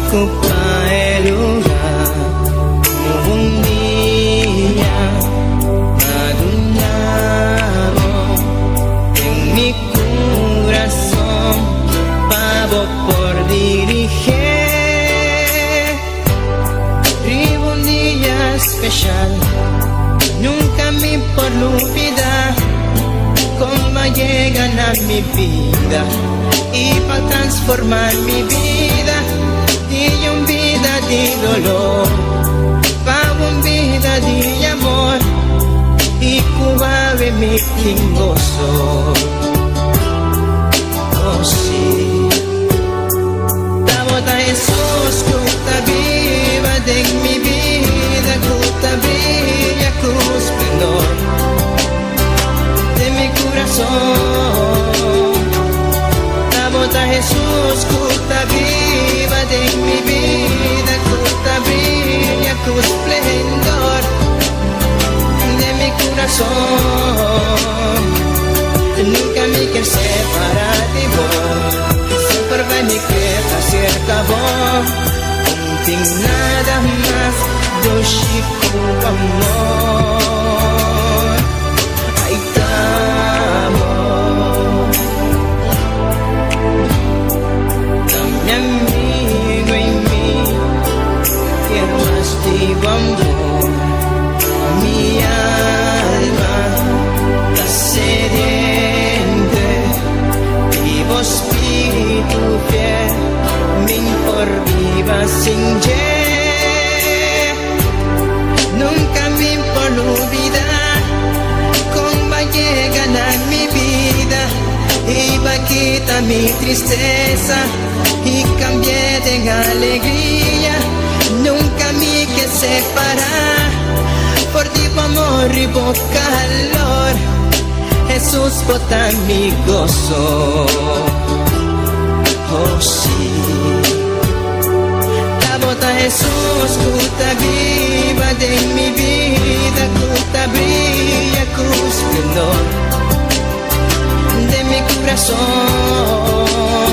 ocupa el lugar. Un día madunado en mi corazón, pavo por dirigir. Vivo un día especial, nunca me por olvidar. Cómo llegan a mi vida y para transformar mi vida, y un vida de dolor, para una vida de amor, y cubave mi gozo. Oh sí, damos a Jesús que está viva de mi vida, que está brilla con esplendor de mi corazón. Damos a Jesús que está viva de mi vida, que está brilla con esplendor de mi corazón. Nunca me quiero separar de vos, siempre va mi queda cerca vos. Contigo nada más do chico amor. Ahí estamos, dame amigo en mí, quiero más de amor. Mi alma está sediente, vivo espíritu fiel, me por viva sin ye. Nunca me por olvidar cómo llegan a mi vida y va a quitar mi tristeza y cambié de alegría. Nunca me que separar por ti amor y por calor. Jesús bota mi gozo. Oh sí, la bota Jesús que está viva de mi vida, que está brilla con esplendor de mi corazón.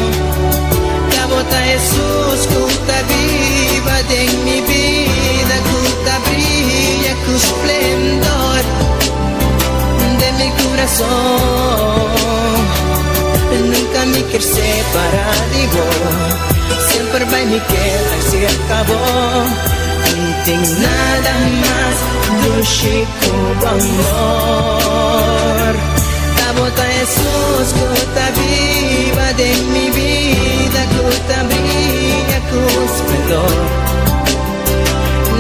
La bota Jesús que está viva de mi vida, que está brilla con esplendor de mi corazón. Nunca me quiero separar de vos, siempre va y me queda cerca vos. No tengo nada más dulce como amor. La bota Jesús que está viva de mi vida, que está brilla con esplendor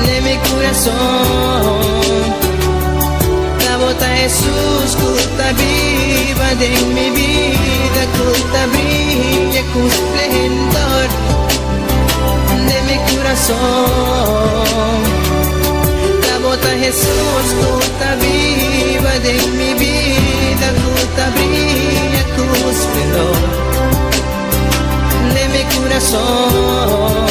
de mi corazón. La bota Jesús que está viva de mi vida, que está brilla con esplendor de mi corazón. La bota Jesús que está viva de mi vida, que está brilla con esplendor de mi corazón.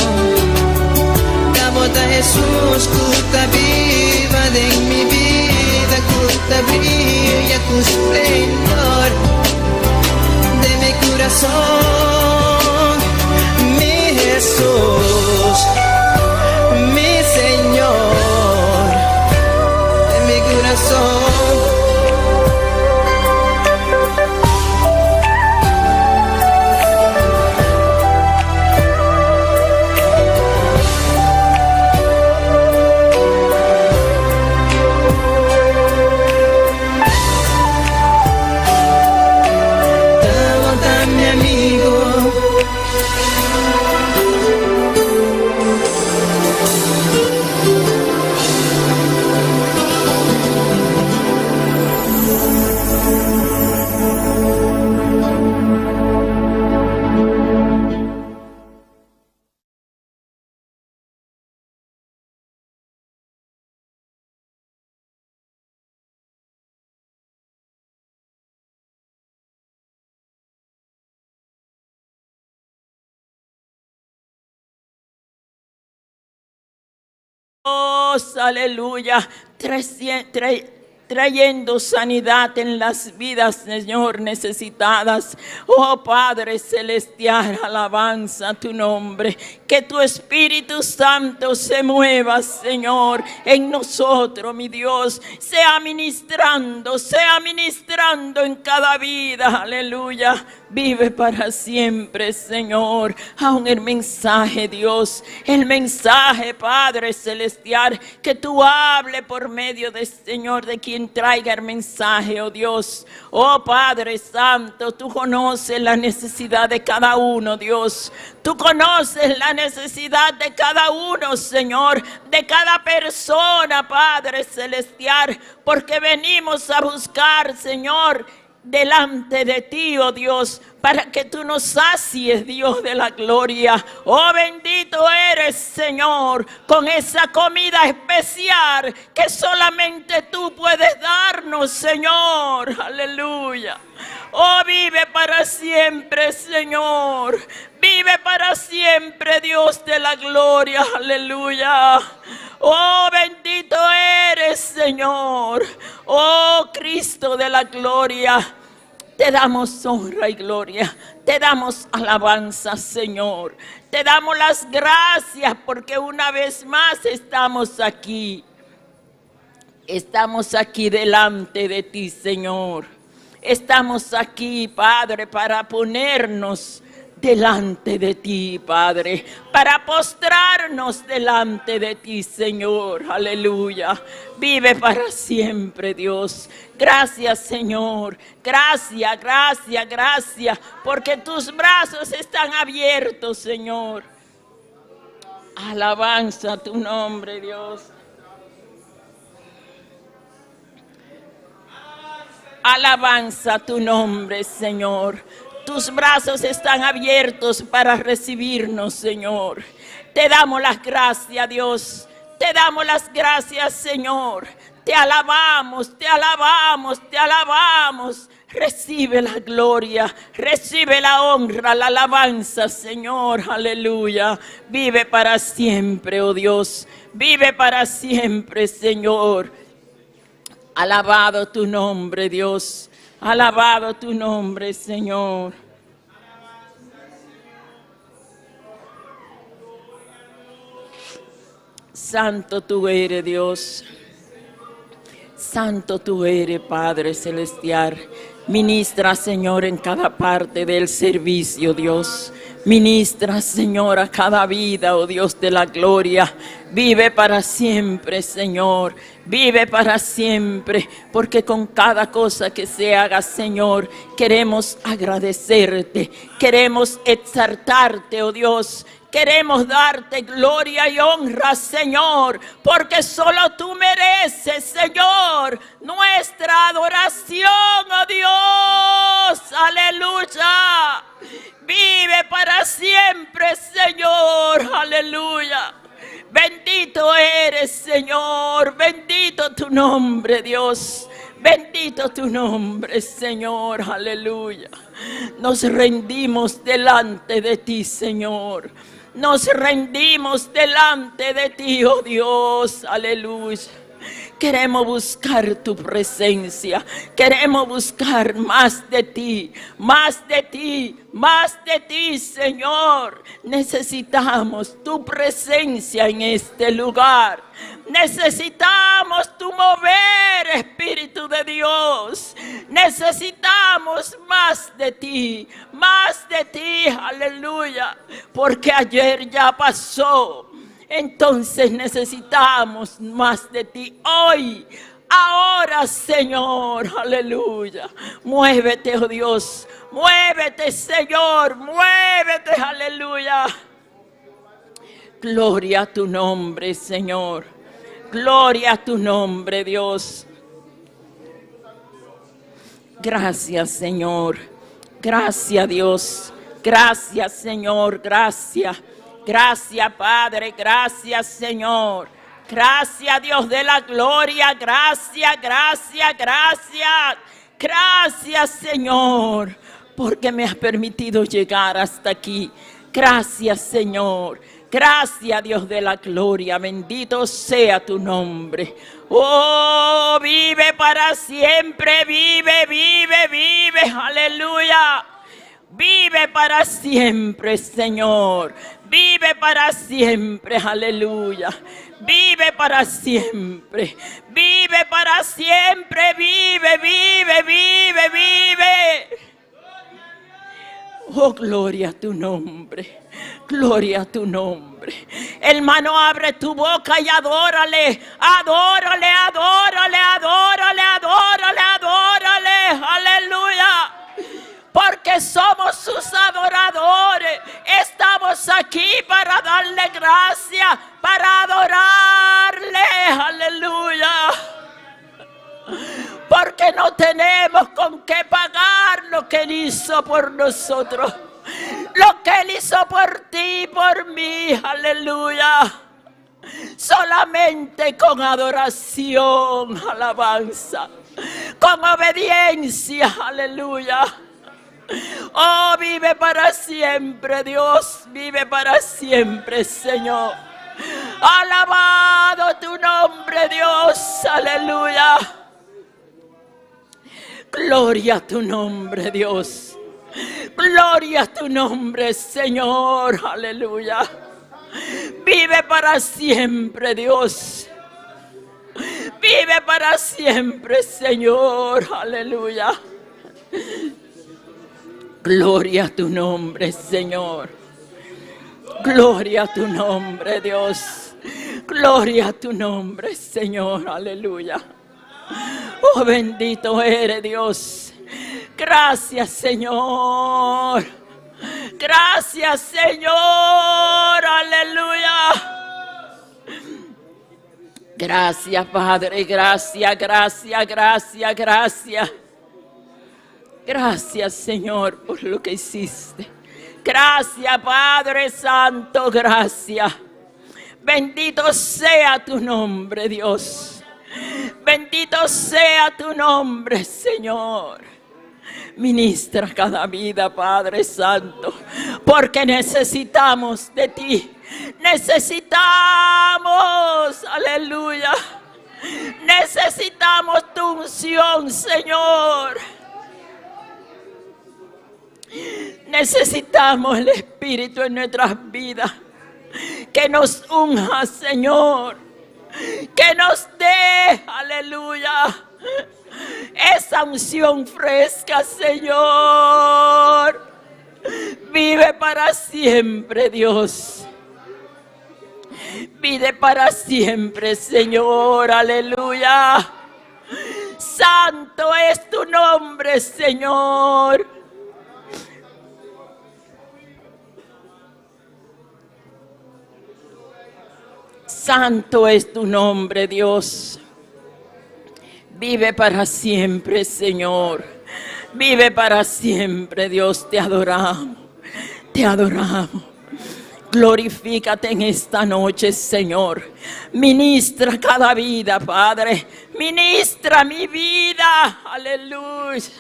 La bota Jesús que está viva de mi vida, que está brilla con esplendor de mi corazón. Mi Jesús, mi Señor, de mi corazón. Dame amigo, Aleluya. 300. trayendo sanidad en las vidas, Señor, necesitadas. Oh Padre Celestial, alabanza a tu nombre. Que tu Espíritu Santo se mueva, Señor, en nosotros, mi Dios. Sea ministrando en cada vida. Aleluya. Vive para siempre, Señor. Aún el mensaje, Dios, el mensaje, Padre Celestial, que tú hables por medio de, Señor, de quien traiga el mensaje, oh Dios. Oh Padre Santo, tú conoces la necesidad de cada uno, Dios. Tú conoces la necesidad de cada uno, Señor, de cada persona, Padre Celestial, porque venimos a buscar, Señor, delante de ti, oh Dios, para que tú nos sacies, Dios de la gloria. Oh, bendito eres, Señor, con esa comida especial que solamente tú puedes darnos, Señor. Aleluya. Oh, vive para siempre, Señor. Vive para siempre, Dios de la gloria. Aleluya. Oh, bendito eres, Señor. Oh, Cristo de la gloria. Te damos honra y gloria. Te damos alabanza, Señor. Te damos las gracias porque una vez más estamos aquí. Estamos aquí delante de ti, Señor. Estamos aquí, Padre, para ponernos delante de ti, Padre, para postrarnos delante de ti, Señor. Aleluya. Vive para siempre, Dios. Gracias, Señor. Gracias, gracias, gracias, porque tus brazos están abiertos, Señor. Alabanza a tu nombre, Dios. Alabanza a tu nombre, Señor. Tus brazos están abiertos para recibirnos, Señor. Te damos las gracias, Dios. Te damos las gracias, Señor. Te alabamos, te alabamos, te alabamos. Recibe la gloria, recibe la honra, la alabanza, Señor. Aleluya. Vive para siempre, oh Dios. Vive para siempre, Señor. Alabado tu nombre, Dios. Alabado tu nombre, Señor. Santo tú eres, Dios. Santo tú eres, Padre Celestial. Ministra, Señor, en cada parte del servicio, Dios. Ministra, Señor, a cada vida, oh Dios de la gloria. Vive para siempre, Señor. Vive para siempre, porque con cada cosa que se haga, Señor, queremos agradecerte. Queremos exaltarte, oh Dios. Queremos darte gloria y honra, Señor, porque solo tú mereces, Señor, nuestra adoración, oh Dios. Aleluya. Vive para siempre, Señor. Aleluya. Bendito eres, Señor. Bendito tu nombre, Dios. Bendito tu nombre, Señor. Aleluya. Nos rendimos delante de ti, Señor. Nos rendimos delante de ti, oh Dios. Aleluya. Queremos buscar tu presencia. Queremos buscar más de ti. Más de ti. Más de ti, Señor. Necesitamos tu presencia en este lugar. Necesitamos tu mover, Espíritu de Dios. Necesitamos más de ti. Más de ti, aleluya. Porque ayer ya pasó. Entonces necesitamos más de ti hoy, ahora, Señor, aleluya. Muévete, oh Dios, muévete, Señor, muévete, aleluya. Gloria a tu nombre, Señor. Gloria a tu nombre, Dios. Gracias, Señor. Gracias, Dios. Gracias, Señor. Gracias. Gracias, Padre, gracias, Señor. Gracias, Dios de la gloria. Gracias, gracias, gracias. Gracias, Señor, porque me has permitido llegar hasta aquí. Gracias, Señor. Gracias, Dios de la gloria, bendito sea tu nombre. Oh, vive para siempre, vive, vive, vive, aleluya. Vive para siempre, Señor. Vive para siempre, aleluya. Vive para siempre. Vive para siempre, vive, vive, vive, vive. Oh, gloria a tu nombre. Gloria a tu nombre. Hermano, abre tu boca y adórale. Adórale, adórale, adórale, adórale, adórale. Aleluya. Porque somos sus adoradores. Estamos aquí para darle gracias, para adorarle. Aleluya. Porque no tenemos con qué pagar lo que Él hizo por nosotros. Lo que Él hizo por ti y por mí. Aleluya. Solamente con adoración, alabanza, con obediencia. Aleluya. Oh, vive para siempre, Dios. Vive para siempre, Señor. Alabado tu nombre, Dios. Aleluya. Gloria a tu nombre, Dios. Gloria a tu nombre, Señor. Aleluya. Vive para siempre, Dios. Vive para siempre, Señor. Aleluya. Gloria a tu nombre, Señor. Gloria a tu nombre, Dios. Gloria a tu nombre, Señor. Aleluya. Oh, bendito eres, Dios. Gracias, Señor. Gracias, Señor. Aleluya. Gracias, Padre. Gracias, gracias, gracias, gracias. Gracias, Señor, por lo que hiciste. Gracias, Padre Santo, gracias. Bendito sea tu nombre, Dios. Bendito sea tu nombre, Señor. Ministra cada vida, Padre Santo, porque necesitamos de ti. Necesitamos, aleluya. Necesitamos tu unción, Señor. Necesitamos el Espíritu en nuestras vidas. Que nos unja, Señor. Que nos dé, aleluya, esa unción fresca, Señor. Vive para siempre, Dios. Vive para siempre, Señor. Aleluya. Santo es tu nombre, Señor. Santo es tu nombre, Dios. Vive para siempre, Señor. Vive para siempre, Dios. Te adoramos. Te adoramos. Glorifícate en esta noche, Señor. Ministra cada vida, Padre. Ministra mi vida. Aleluya.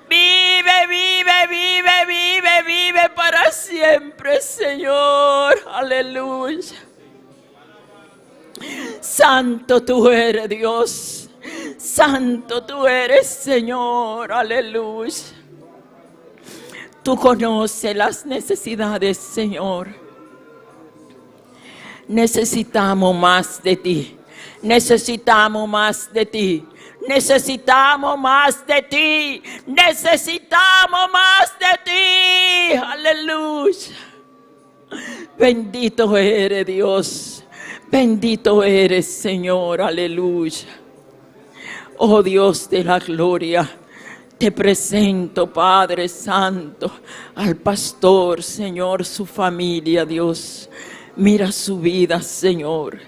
Vive, vive, vive, vive, vive para siempre, Señor. Aleluya. Santo tú eres, Dios. Santo tú eres, Señor. Aleluya. Tú conoces las necesidades, Señor. Necesitamos más de ti. Necesitamos más de ti. Necesitamos más de ti. Necesitamos más de ti. Aleluya. Bendito eres, Dios. Bendito eres, Señor, aleluya. Oh Dios de la gloria, te presento, Padre Santo, al pastor, Señor, su familia, Dios. Mira su vida, Señor.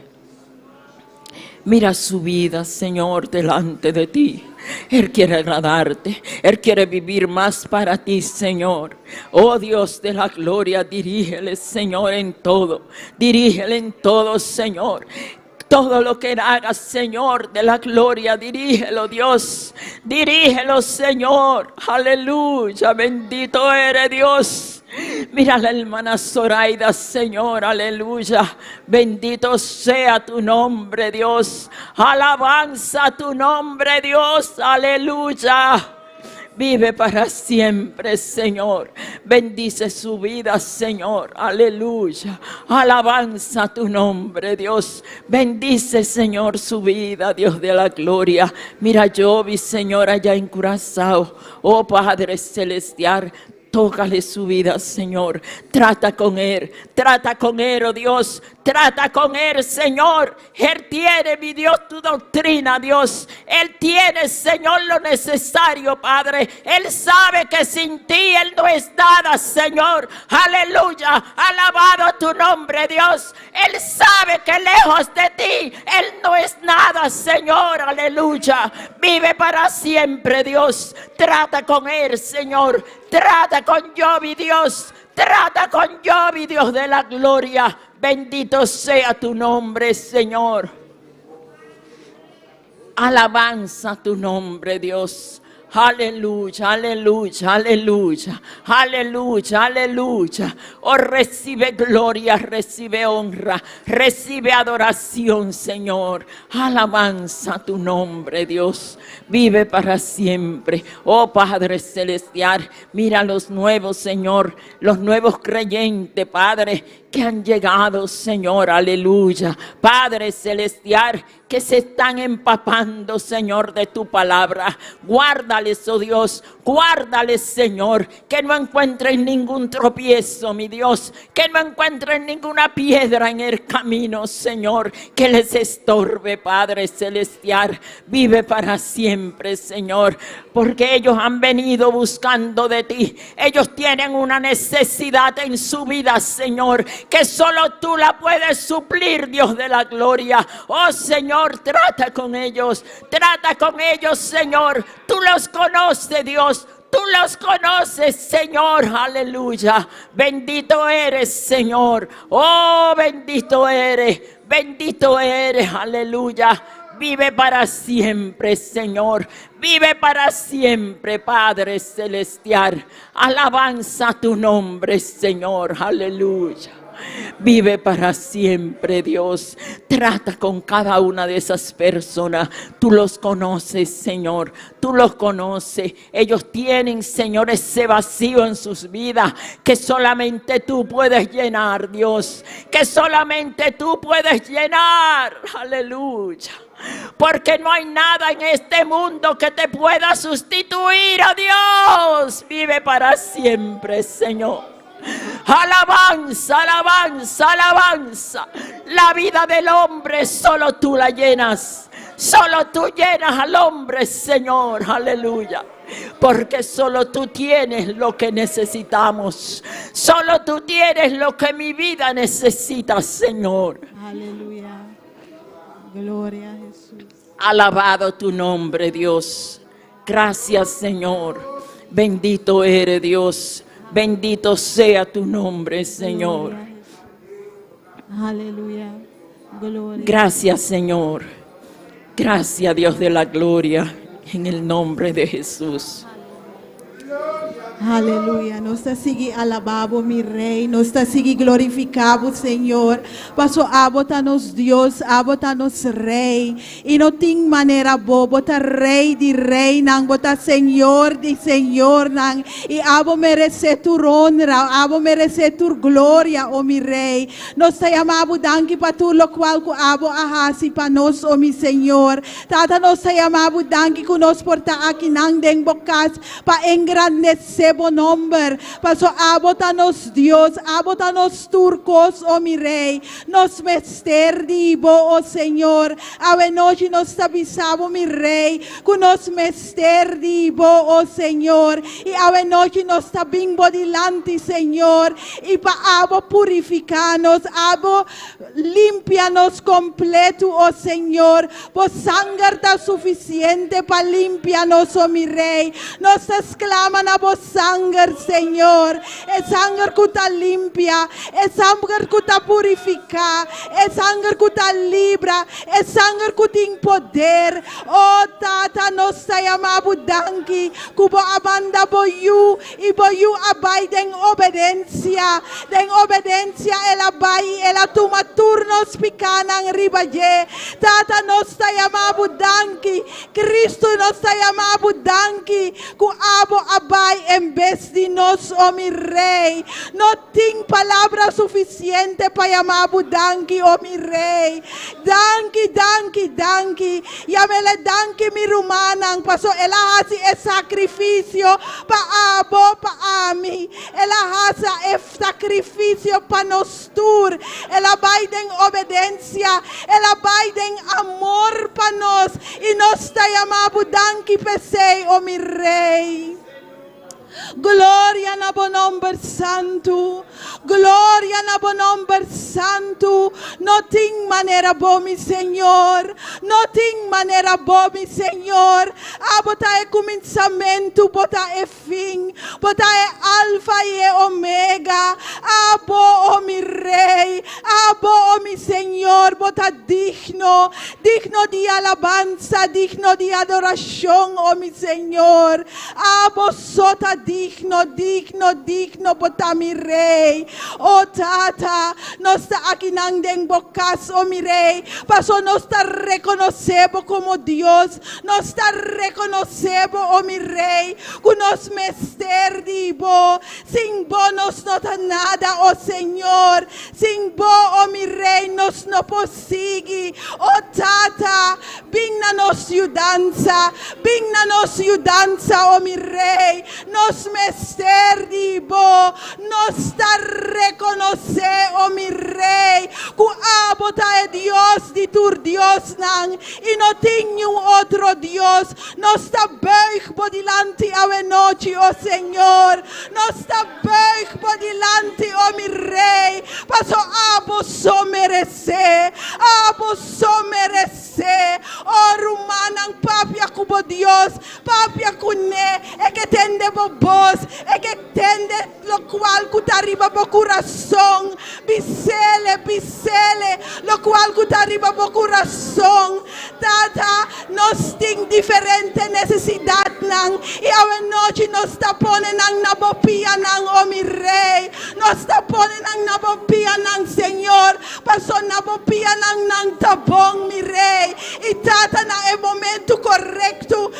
Mira su vida, Señor, delante de ti. Él quiere agradarte. Él quiere vivir más para ti, Señor. Oh Dios de la gloria, dirígele, Señor, en todo. Dirígele en todo, Señor. Todo lo que hagas, Señor, de la gloria, dirígelo, Dios. Dirígelo, Señor. Aleluya. Bendito eres, Dios. Mira a la hermana Zoraida, Señor, aleluya. Bendito sea tu nombre, Dios. Alabanza a tu nombre, Dios, aleluya. Vive para siempre, Señor. Bendice su vida, Señor. Aleluya. Alabanza a tu nombre, Dios. Bendice, Señor, su vida, Dios de la gloria. Mira, yo vi, Señor, allá en Curazao. Oh, Padre celestial. Tócale su vida, Señor. Trata con él, oh Dios. Trata con él, Señor. Él tiene, mi Dios, tu doctrina, Dios. Él tiene, Señor, lo necesario, Padre. Él sabe que sin ti Él no es nada, Señor. Aleluya. Alabado tu nombre, Dios. Él sabe que lejos de ti Él no es nada, Señor. Aleluya. Vive para siempre, Dios. Trata con él, Señor. Trata con Joby, Dios. Trata con Joby, Dios de la gloria. Bendito sea tu nombre, Señor. Alabanza tu nombre, Dios. Aleluya, aleluya, aleluya, aleluya, aleluya. Oh, recibe gloria, recibe honra, recibe adoración, Señor. Alabanza tu nombre, Dios. Vive para siempre. Oh, Padre celestial, mira los nuevos, Señor, los nuevos creyentes, Padre, que han llegado, Señor, aleluya. Padre celestial, que se están empapando, Señor, de tu palabra. Guárdales, oh Dios, guárdales, Señor, que no encuentren ningún tropiezo, mi Dios, que no encuentren ninguna piedra en el camino, Señor, que les estorbe, Padre celestial. Vive para siempre, Señor, porque ellos han venido buscando de ti. Ellos tienen una necesidad en su vida, Señor, que solo tú la puedes suplir, Dios de la gloria. Oh, Señor, trata con ellos, Señor. Tú los conoces, Dios. Tú los conoces, Señor, aleluya. Bendito eres, Señor. Oh, bendito eres, aleluya. Vive para siempre, Señor. Vive para siempre, Padre celestial. Alabanza tu nombre, Señor, aleluya. Vive para siempre, Dios. Trata con cada una de esas personas. Tú los conoces, Señor. Tú los conoces. Ellos tienen, Señor, ese vacío en sus vidas que solamente tú puedes llenar, Dios. Que solamente tú puedes llenar. Aleluya. Porque no hay nada en este mundo que te pueda sustituir, oh Dios. Vive para siempre, Señor. Alabanza, alabanza, alabanza. La vida del hombre solo tú la llenas. Solo tú llenas al hombre, Señor, aleluya. Porque solo tú tienes lo que necesitamos. Solo tú tienes lo que mi vida necesita, Señor. Aleluya. Gloria a Jesús. Alabado tu nombre, Dios. Gracias, Señor. Bendito eres, Dios. Bendito sea tu nombre, Señor. Aleluya. Gloria. Gracias, Señor. Gracias, Dios de la gloria. En el nombre de Jesús. Aleluia, nós te segui alababo, mi rei, nós te segui glorificabo, Senhor. Passo abota-nos Deus, abota-nos rei. E não tem maneira boa, bota rei de rei, não bota Senhor de Senhor, não. E abo merece tu honra, abo merece tu glória, oh mi rei. Nós te amabo, danke para tu lo qual que abo ahasi para nós, oh mi Senhor. Tata, nós te amabo, danke que nós porta aqui nang deng bokas para engrandecer bom nombre. Paso abota-nos Deus, abota-nos turcos, oh mi rei. Nos mester dibo, oh Senhor. Ave noite nos tabisabo, mi rei, que nos mester dibo, oh Senhor. E ave noite nos tabimbo dilante, Senhor. E pa abo purificanos, abo limpianos completo, oh Senhor. Por sangue está suficiente para limpiarnos, oh mi rei. Nos exclaman a vos sangre, Señor. Es sangre que te limpia, es sangre que te purifica, es sangre que te libra, es sangre que te poder. Oh, Tata, nos llamamos danki, kubo abanda boyu, y boyu abay den obediencia el abay, el atuma turnos picanan ribaye. Tata, nos llamamos danki, Cristo nos llamamos danki, ku abo abay en vez de nos, oh mi Rey. No tengo palabra suficiente para llamar danki, oh mi Rey. Danki, danki, danki. Llámele danki mi rumanan. Pasó el hace el sacrificio para abo, para mí. El hace el sacrificio para nosotros. El abaiden obediencia. El abaiden amor para nos. Y nos está llamando danki pesei, oh mi Rey. Gloria na bo nombre santo, gloria na bo nombre santo. No ting manera bo mi Señor, no ting manera bo mi Señor. Bota e cominciamento, bota e fin, bota e alfa e omega. Abo, oh mi Rey, abo, oh mi Señor, bota digno, digno de alabanza, digno de adoración, oh mi Señor. Abo sota digno, digno, digno, bota mi Rey. Oh Tata, nos está aquí nang bocas, oh mi Rey. Paso nos está reconocemos como Dios, nos está reconocemos, oh mi Rey, que nos mester divo. Sin vos nos no da nada, oh Señor. Sin vos, oh mi Rey, nos no posigue. Oh Tata, vigna nos ayudanza, oh mi Rey. Nos mester divo, nos está reconocer, oh mi Rey, que abota es Dios de tu Dios nan, y no tengo otro Dios. Nos está beig por delante a la noche, oh Señor. Nos está beig por delante, oh mi Rey. Paso abo so merece, oh rumanan papia cubo Dios, papia cune, e que tende vos, e que tende lo cual que te arriba por corazón, bisele, lo cual que te arriba por corazón. Tata, nos tiene diferente necesidad nan, y a la noche nos está poniendo en la bopia nan, oh mi Rey. Nos está poniendo en la bopia nan, Señor. Pasó na bopia nan tabón, mi Rey. Y tata, na el momento correcto,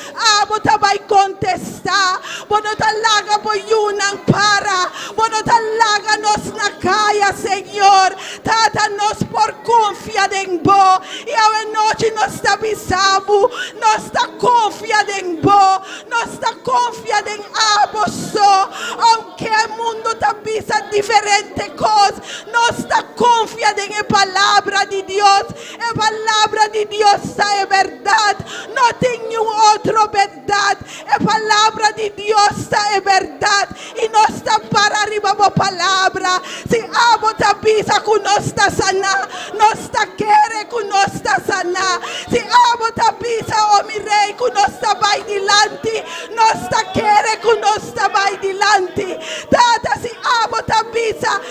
bota va a contestar. Bueno, ta laga boyunan para. Bueno, ta laga nos na calla, Señor. Tata, nos por confiar en vos. Y a la noche nos está avisando. Nos está confiando en vos. Nos está confiando en aboso. Aunque el mundo te avisa diferentes cosas, nos está confiando en la palabra de Dios. La palabra de Dios es verdad. No tengo otra verdad. La palabra de Dios es verdad. Y no está para arriba la palabra. Si abo te avisa que no está sana, no está quiere que no está sana. Si abo te avisa, oh mi Rey, que no está va adelante, no está quiere que no está va adelante. Tata, si abo te avisa,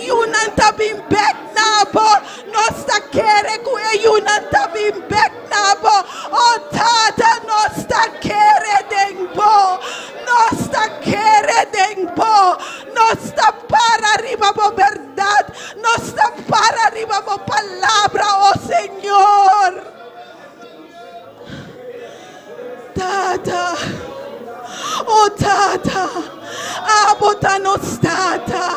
yunan ta bin back nabo, no está quiere que yunan ta bin back nabo. Oh Tata, no está quiere denbo, no está quiere denbo, no está para arriba por verdad, no está para arriba por palabra, oh Señor. Tata, oh Tata, abota nos tata,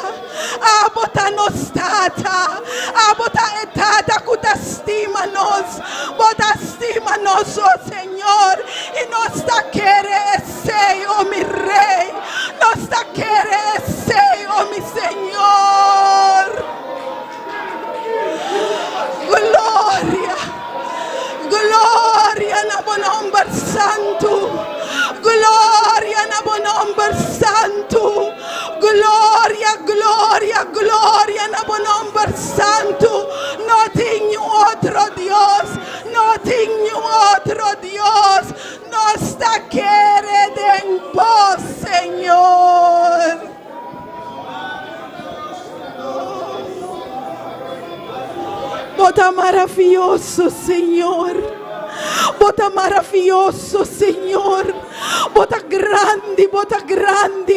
abota nos tata, abota etata que te estima nos, bota estima nos, oh Señor, y nos ta quiere ese, oh mi Rey, nos ta quiere ese, oh mi Señor. Gloria, gloria na bo nombre santo. Gloria na bo nombre santo. Gloria, gloria, gloria na bo nombre santo. No tengo otro Dios. No tengo otro Dios. No está quiere en vos, Señor. Bota maravilloso, Señor. Bota maravilloso, Señor. Bota grande,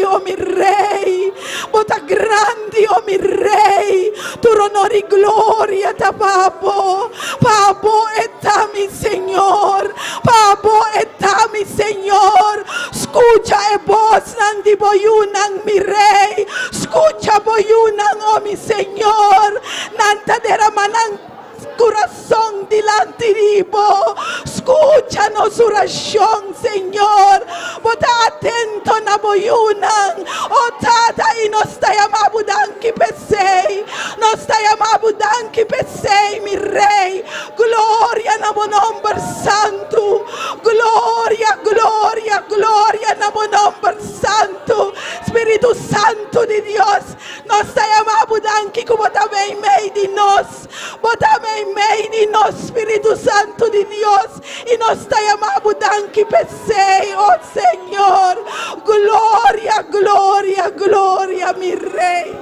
oh mi Rey. Bota grande, oh mi Rey. Tu honor y gloria, ta papo. Papo está mi Señor. Papo está mi Señor. Escucha e voz nandi boyunan, mi Rey. Escucha boyunan, oh mi Señor. Nanta deramanan corazón delante de vos. Escúchanos oración, Señor. Bota atento na boyunan. Oh tata, y nos está llamando danki pesei. Nos está llamando danki pesei, mi Rey. Gloria na bo nombre santo. Gloria, gloria, gloria na bo nombre santo. Espíritu Santo de Dios. Nos está llamando danki como también mei de nos. Bota mei de nos, Espíritu Santo de Dios. Y nos está llamando danki pesei, oh Señor. Gloria, gloria, gloria, mi Rey.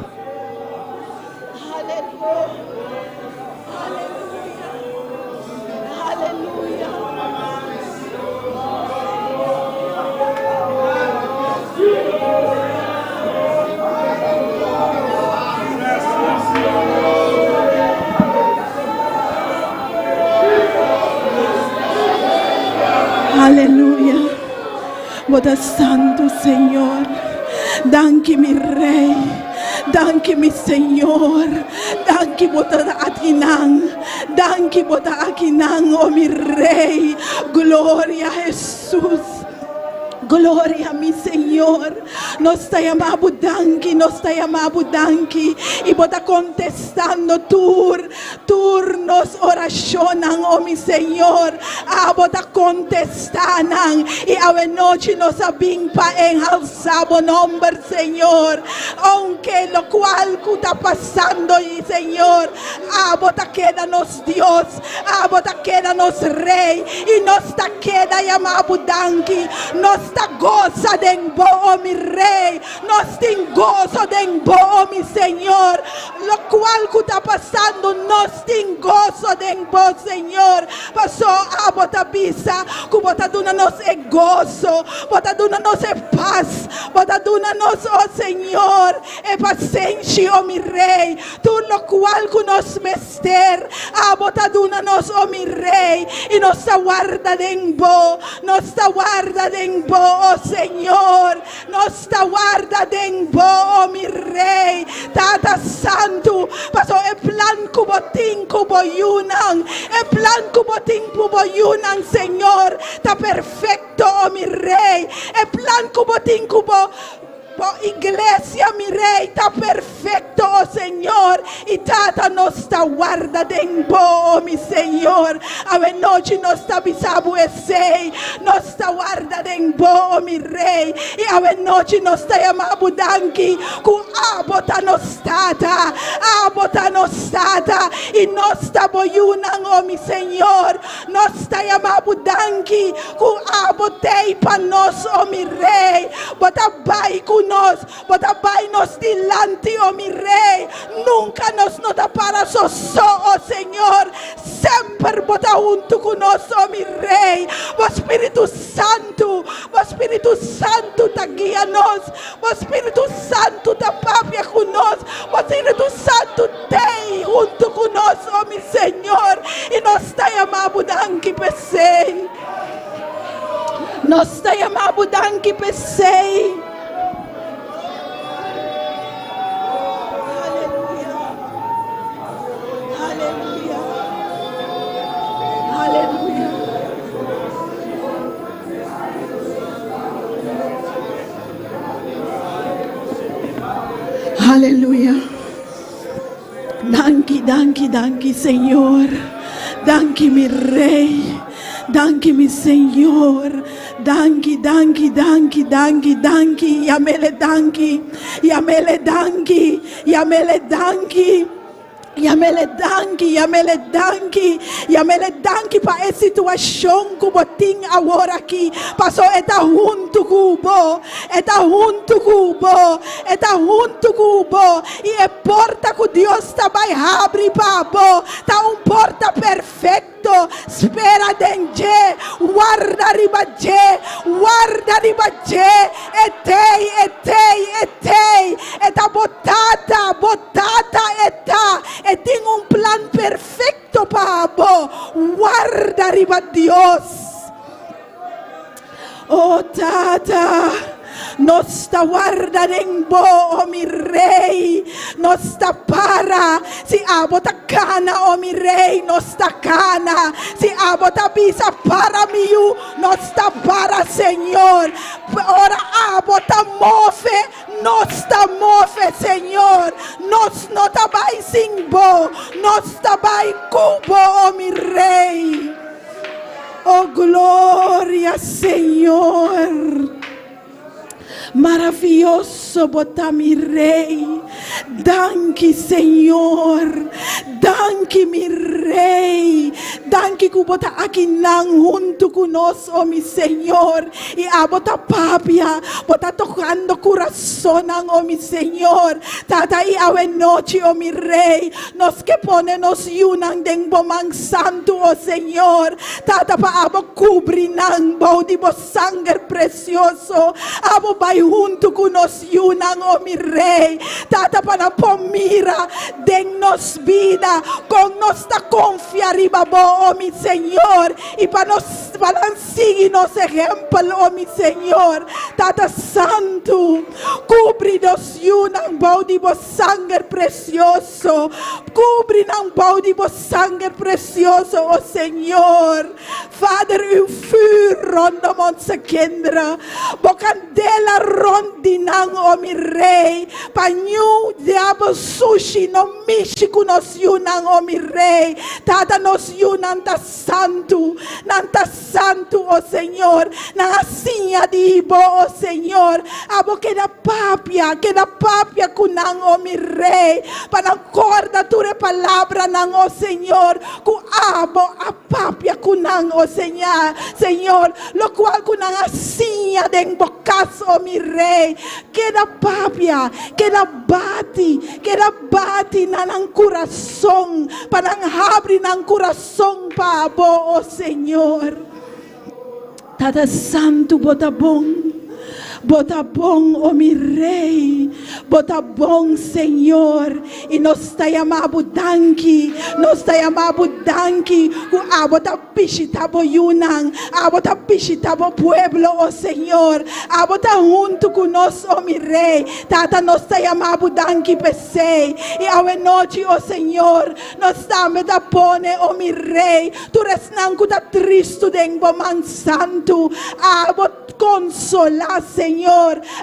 Aleluya. Aleluya. Aleluya. Bota santo, Señor. Danke, mi Rey. Danke, mi Señor. Danke, bota atinang. Danke, bota akinang, oh mi Rey. Gloria a Jesús. Gloria, mi Señor. Nos está llamando danki, nos está llamando danki. Y bota contestando turnos oracionan, oh mi Señor. Bota contestanan. Y a noche nos abimpa en alzabo nombre, Señor. Aunque lo cual está pasando, y Señor. Bota quédanos Dios. Bota quédanos Rey. Y nos está queda llamado danki. Nos está goza de embo, oh mi Rey. Nos tem gozo de embo, oh mi Señor. Lo cual que está pasando, nos tem gozo de embo, Señor. Pasó a bota bisa, que bota duna-nos é gozo, bota duna-nos é paz, bota duna-nos, oh Señor, é paciência, oh mi Rei. Tu lo cual que nos mester, bota duna-nos, oh mi Rei. E nos guarda de embo, nos guarda de embo, oh Señor. Nos guarda de embo, oh mi Rei. Tata Santo, pasó el plan cubotín cuboyunan, el plan cubotín cuboyunan, Señor. Está perfecto, oh mi Rey. El plan cubotín cubo. Iglesia, mi Rey, está perfecto, oh Señor. Y tata nos está guarda de embo, oh mi Señor. A noche nos está bisabo ese, nos está guarda de embo, oh mi Rey. Y a noche nos está llamando danki, con abota nos tata, y nos está boyunan, oh mi Señor. Nos está llamando danki, con abotei pa nos, oh mi Rey. Bota bai con nos, bota bai nos delante, oh mi Rey. Nunca nos nota para oh Señor. Sempre bota junto con nos, oh mi Rey. O Espíritu Santo ta guia nos. O Espíritu Santo ta papia con nos. O Espíritu Santo tem junto con nos, oh mi Señor. Y nos está llamando danki pesei. Nos está llamando danki pesei. Aleluya. Danki, Señor. Danki, mi Rey. Danki, mi Señor. Danki. Yamele danki para essa situação que botin agora aqui. Passou eta junto cubo, e é porta que Deus está vai abrir para tá porta espera denje, guarda ribaje, etei, eta botata, eta, eting un plan perfecto para abo, guarda riba Dios. Oh Tata, nos ta guarda en bo, oh mi rey, nos ta para, si abo ta cana, oh mi rey, nos ta cana, si abo ta bisa para miu, nos ta para, Señor, ora abo ta mofe, nos ta mofe, Señor, nos no ta bai sin bo, nos ta bai cubo, oh mi rey. Oh, gloria, Señor. Maravilloso, bota mi rey. Danke, Señor. Danke, mi rey. Danke, kubota aquí nang junto con nos, oh mi Señor. Y abota papia, bota tocando corazón, oh mi Señor. Tata y ave noche, oh mi rey. Nos que ponenos yunan den bomang santo, oh Señor. Tata pa abo cubrinang baudibo sangre precioso. Abo bay junto con nos yunan, oh mi rey. Tata para pomira, dennos vida, con nuestra confianza, oh mi Señor, y para seguirnos ejemplo, oh mi Señor. Tata Santo, cúbrinos yunan baudibo sangre precioso, cúbrinan baudibo sangre precioso, oh Señor. Vader, uw vuur rondom onze kinderen, bocandela rondinang, oh mi rey, panyu diabo sushi no mishi nos yunan, oh mi rey. Tata nos yunan ta santo, oh Señor, nangasinha dibo, oh Señor. Abo queda papia kunang, oh mi rey, panacorda ture palabra nang, oh Señor, ku abo a papia kunang, oh Señor, lo cual kunang asinha den bocas, oh mi rey, queda papia, queda bati nanang corazón, panang habri nang corazón pa abo, oh Señor. Tata Santo, Botabón, oh mi rey, botabón, Señor, y nos ta llamado danki, ku abota pishitabo yunan, abota pishitabo pueblo, oh Señor, abota junto con nos, oh mi rey. Tata nos ta llamado danki pesei, y ave noche, oh Señor, nos ta pone, oh mi rey, tu resnanku ta tristo den boman santo, abot consola, Señor,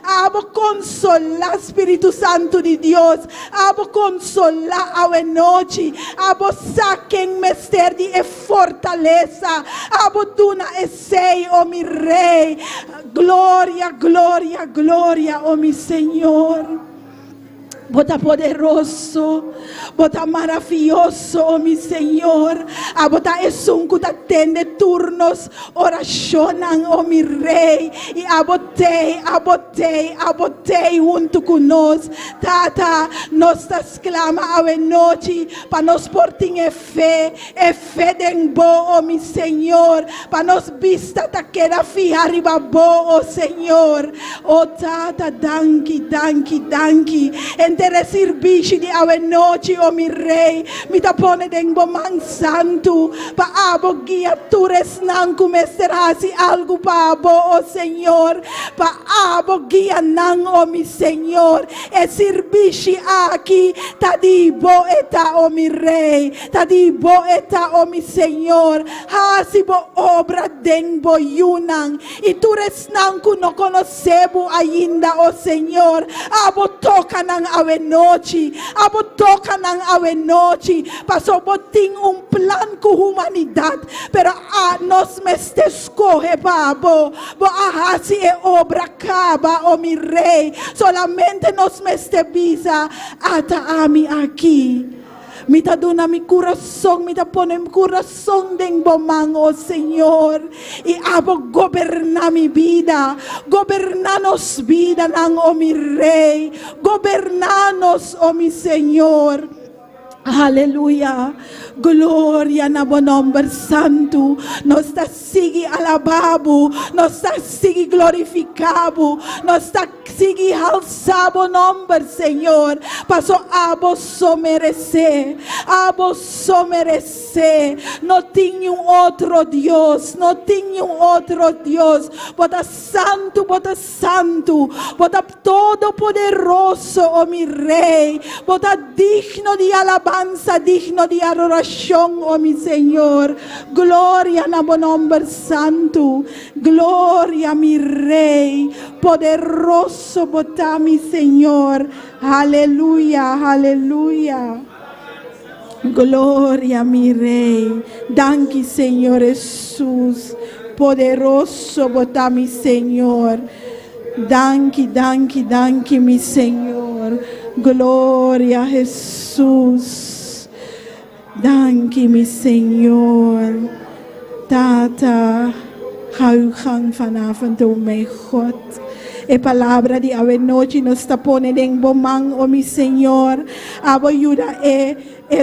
abo consola, Espíritu Santo de Dios, abo consola ave noche, abo saquen mester de fortaleza, abo duna esei, oh mi rey, gloria, oh mi Señor. Bota poderoso, bota maravilloso, oh mi Señor. Abota esunku ta tende turnos oracionan, oh mi rey. Y abotei junto con nos. Tata, nos exclama ave noche, pa nos portin e fe den bo, oh mi Señor. Pa nos vista ta queda fija arriba bo, oh Señor. Oh Tata, danki. Entere sirvici di ave noci, oh mi rey, mi tapone den bomang santo, pa abo guia tures nanku mesterasi algo pa abo, oh Señor, pa abo guia nang, oh mi Señor, e sirvici aquí, tadibo eta, oh mi rey, tadibo eta, oh mi Señor, hasibo obra den boyunang, y tures nanku no conocebo ainda, oh Señor, abo toca nang ave noche, abo toca nang ave noche, pasó botín un plan con humanidad, pero nos meste escoge babo, bo ahasi e obra caba, oh mi rey, solamente nos meste visa, ata ami aquí. Mita duna mi corazón, mita pone mi corazón den bomang, oh Señor. Y abo goberna mi vida, gobernanos vida nang, oh mi rey, gobernanos, oh mi Señor. Aleluya. Gloria na bo nombre santo. Nós está sigue alabado. Nós está sigue glorificado. Nós está sigue alçado nome Senhor. Passou abo so merecer. Abo so merecer. Não tinha outro Deus. Não tinha outro Deus. Bota santo, bota santo. Bota todo poderoso, oh mi rei. Bota digno de alabanza, digno de adoración, oh mi Señor. Gloria a tu nombre santo. Gloria, mi Rey. Poderoso, bota mi Señor. Aleluya, aleluya. Gloria, mi Rey. Danke, Señor Jesús. Poderoso, bota mi Señor. Danke, danke, danke, mi Señor. Gloria a Jesús. Danke, mi Señor. Tata, hou gang vanavond, o mijn God. E palavra de ave noite nos está ponendo em bomang, oh mi Senhor. Abo ayuda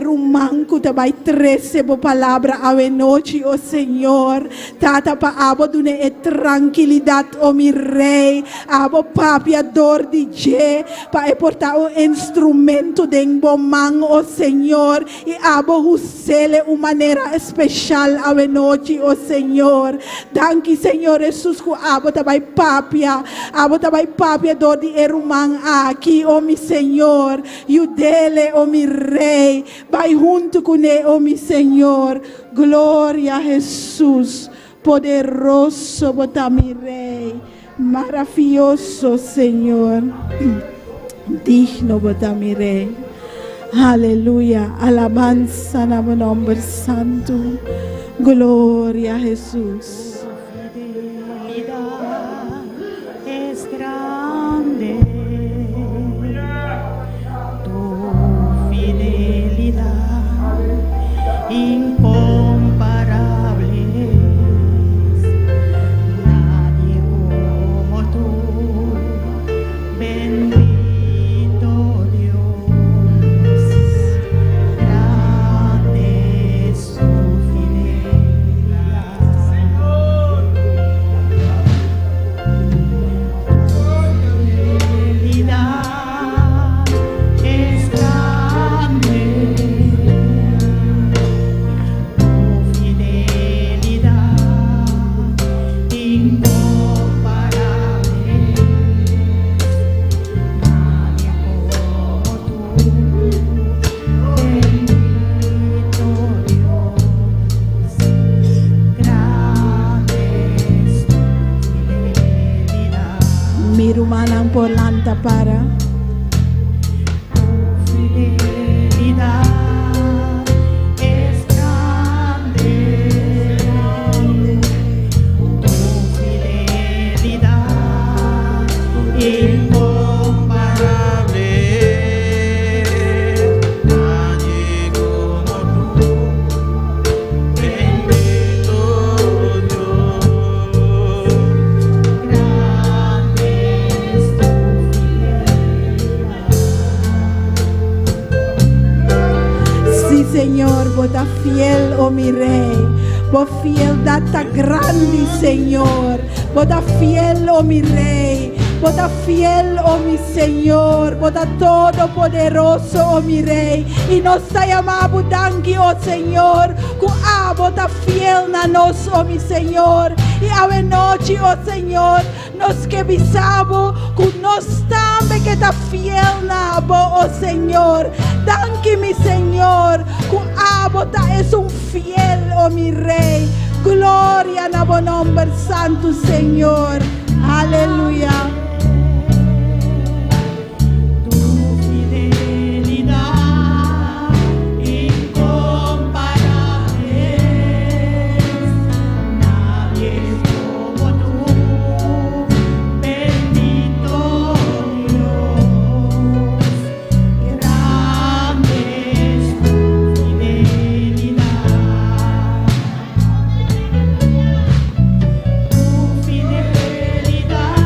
rumang que vai 13 bo palavra ave noite, oh Senhor. Tata pa abo dune tranquilidade, oh mi Rei. Abo papi ador de je pa portar um instrumento de bomang, oh Senhor. E abo usele maneira especial ave noite, oh Senhor. Danke, Senhor Jesus, que abo vai papia. Abo vai papia ador de rumang aqui, oh mi Senhor. E o dele, oh mi Rei. Vai junto com ele, oh mi Senhor. Glória a Jesus. Poderoso, bota mi Rei. Maravilhoso, Senhor. Digno, bota mi Rei. Aleluya. Alabanza na mi nombre santo. Glória a Jesus. Es grande. Incomparables, nadie como tú, bendito Dios, grande es tu fidelidad, es grande. Mirumanang porlanta para fidelidad es grande, tu fidelidad incomparable, nadie como tú, bendito Dios, grande es tu fidelidad. Sí, Señor, bota fiel, oh mi Rey. Bota fiel, data grande, Señor. Bota fiel, oh mi Rey. Bota fiel, oh mi Señor. Bota todo poderoso, oh mi Rey. Y nos está llamando, danke, oh Señor. Que bota fiel na nos, oh mi Señor. Y ave noche, oh Señor, nos que bisabo, que nos también que está fiel na abo, oh Señor. Danke, mi Señor, que abota es un fiel, oh mi Rey. Gloria a tu nombre santo, Señor. Aleluya. Tu fidelidad incomparable, nadie es como tú, bendito Dios, grande es tu fidelidad. Tu fidelidad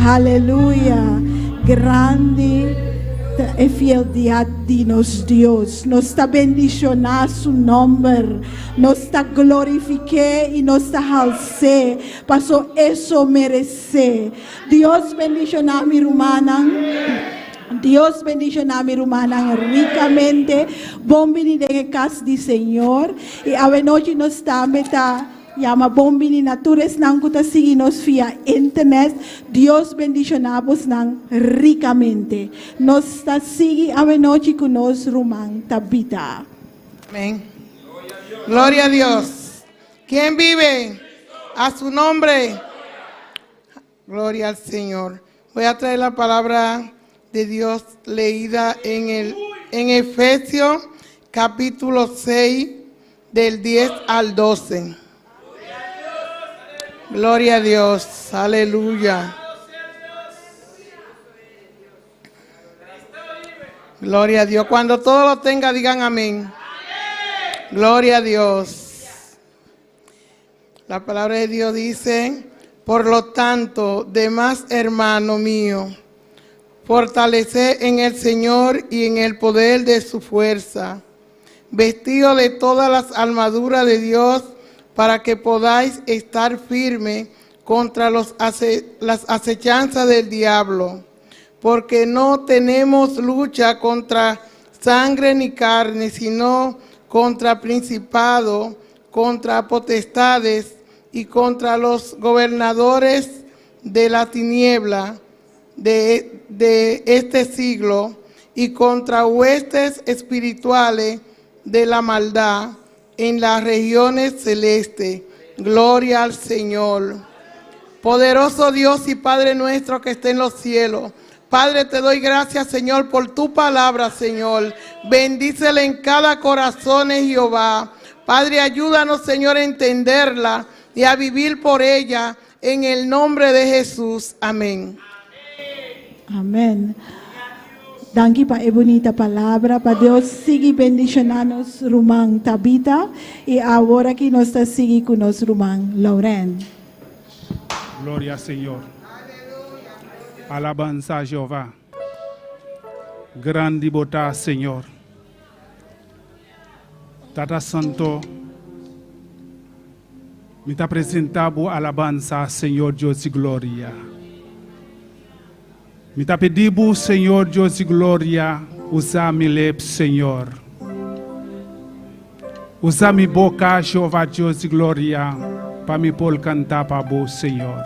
Aleluya. Grande e fidelidad de nos Dios. Nos está bendicionando su nombre. Nos está glorifique y nos está alce. Pasó eso merece. Dios bendiciona a mi hermana. Dios bendicioná a mi hermana ricamente. Bombini de casa del Señor. Y a noche nos está meta. Llama bombini natures nang kuta sigi nos via internet. Dios bendicionamos nang ricamente. Nos está sigi a noche con nos rumang tabita. Amén. Gloria a Dios. ¿Quién vive? A su nombre. Gloria al Señor. Voy a traer la palabra de Dios leída en Efesios capítulo 6 del 10 al 12. Gloria a Dios, aleluya. Gloria a Dios. Cuando todo lo tenga, digan amén. Gloria a Dios. La palabra de Dios dice: por lo tanto, demás hermano mío, fortaleced en el Señor y en el poder de su fuerza, vestido de todas las armaduras de Dios, para que podáis estar firme contra las acechanzas del diablo. Porque no tenemos lucha contra sangre ni carne, sino contra principados, contra potestades y contra los gobernadores de la tiniebla de este siglo, y contra huestes espirituales de la maldad en las regiones celestes. Gloria al Señor. Poderoso Dios y Padre nuestro que está en los cielos, Padre, te doy gracias, Señor, por tu palabra, Señor. Bendícela en cada corazón, Jehová. Padre, ayúdanos, Señor, a entenderla y a vivir por ella, en el nombre de Jesús. Amén. Amén. Danke pa bonita palavra, pa Deus sigue bendicionanos rumang Tabita e agora que nós está sigue com nós rumang Lauren. Gloria al Señor. Alabanza a Jehová. Grande bota Señor. Tata Santo. Me te apresentamos alabanza Señor Dios y gloria. Me te pedimos, Señor Dios y gloria, usa mi lips, Señor. Usa mi boca, Jehová Dios y gloria, para mi poder cantar para vos, Señor.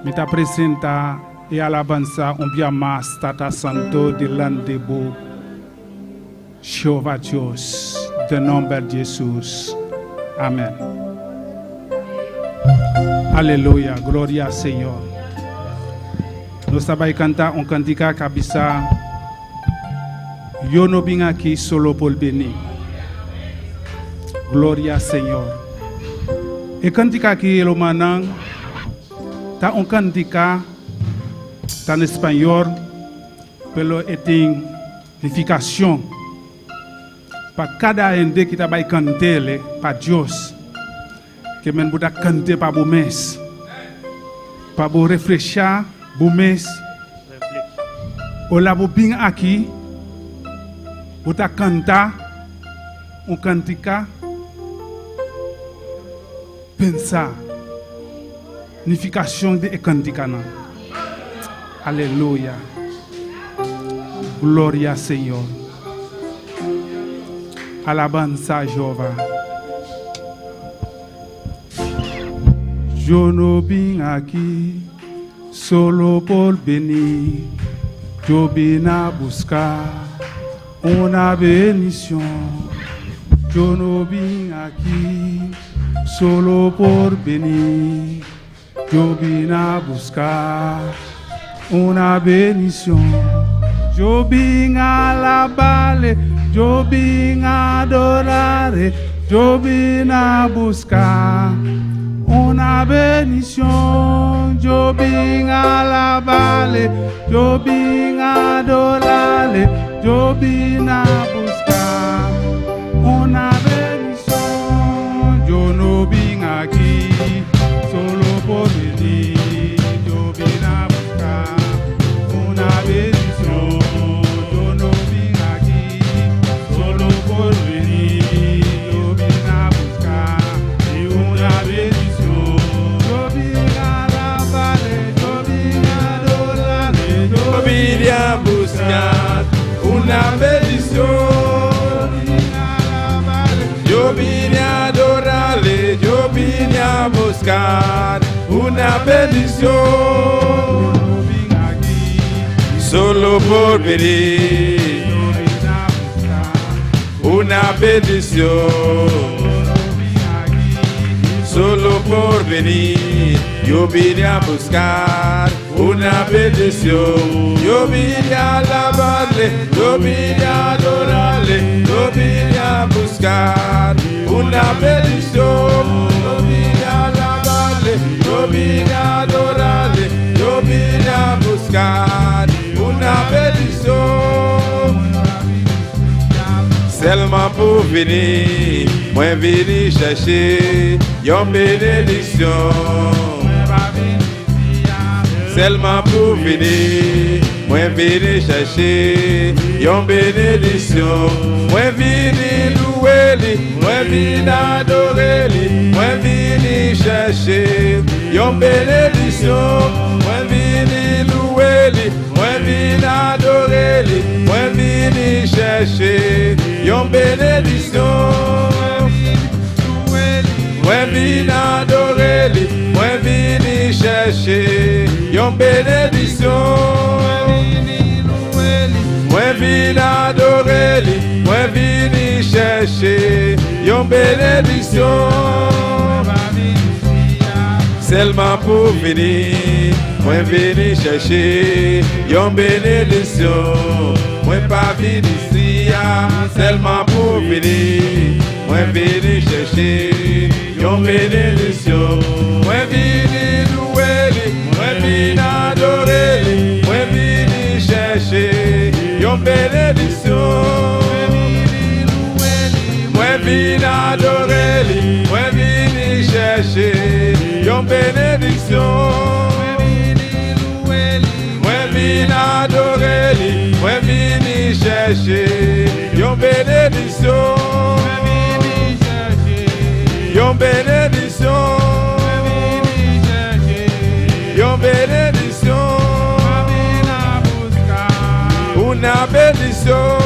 Me te presenta y alabanza un día más, Tata Santo, delante de vos, Jehová Dios, de nombre de Jesús. Amén. Aleluya, gloria al Señor. Nós vamos cantar um cantiga cabeça. Eu não vim aqui solo por benir. Glória ao Senhor. E cantiga aqui, ele manang, tá cantiga, tá em espanhol, pelo tem significação. Para cada ende que tá vai cantar, para Deus, que men buda cantar para o mês, para o refrescar. Bom mês, olá, vou vir aqui, vou cantar cantica, pensar, significação de cantica. Aleluia, glória ao Senhor, alabanza a Jeová. Eu não vim aqui solo por venir, yo vine a buscar una bendición. Yo no vine aquí solo por venir, yo vine a buscar una bendición. Yo vine a alabarle, yo vine a adorarle, yo vine a buscar una bendición. Yo vine a alabarle, yo vine a adorarle, yo vine a buscar una bendición. Yo no vine aquí solo por venir, yo vine a buscar caminhar, una bendición. Yo vine a adorarle, yo vine a buscar una bendición. Solo por venir, una bendición. Solo por venir, yo vine a buscar una bendición. Yo vine a alabarle, yo vine a adorarle, yo vine a buscar una bendición. Yo vine a alabarle, yo vine a adorarle, yo vine a buscar una bendición. Seulement pour venir, moi venir chercher une bénédiction. Seulement pour venir, moi venir chercher une bénédiction. Moi venir louer lui, moi venir adorer lui, moi venir chercher une bénédiction. Moi venir louer lui, moi venir adorer lui, moi venir chercher une bénédiction. Moi venir adorer lui, moi venir chercher une bénédiction. Moi venir adorer lui, moi venir chercher une bénédiction. Seulement pour venir, moi venir chercher une bénédiction. Moi pas venir ici, seulement pour venir. Moi venir chercher une bénédiction. Moi venir louer lui, moi venir adorer lui, moi venir chercher une bénédiction. Moi venir adorer lui, moi venir chercher une bénédiction. Moi venir adorer lui, moi venir chercher une bénédiction. Une bénédiction. Une bénédiction. Una bendición.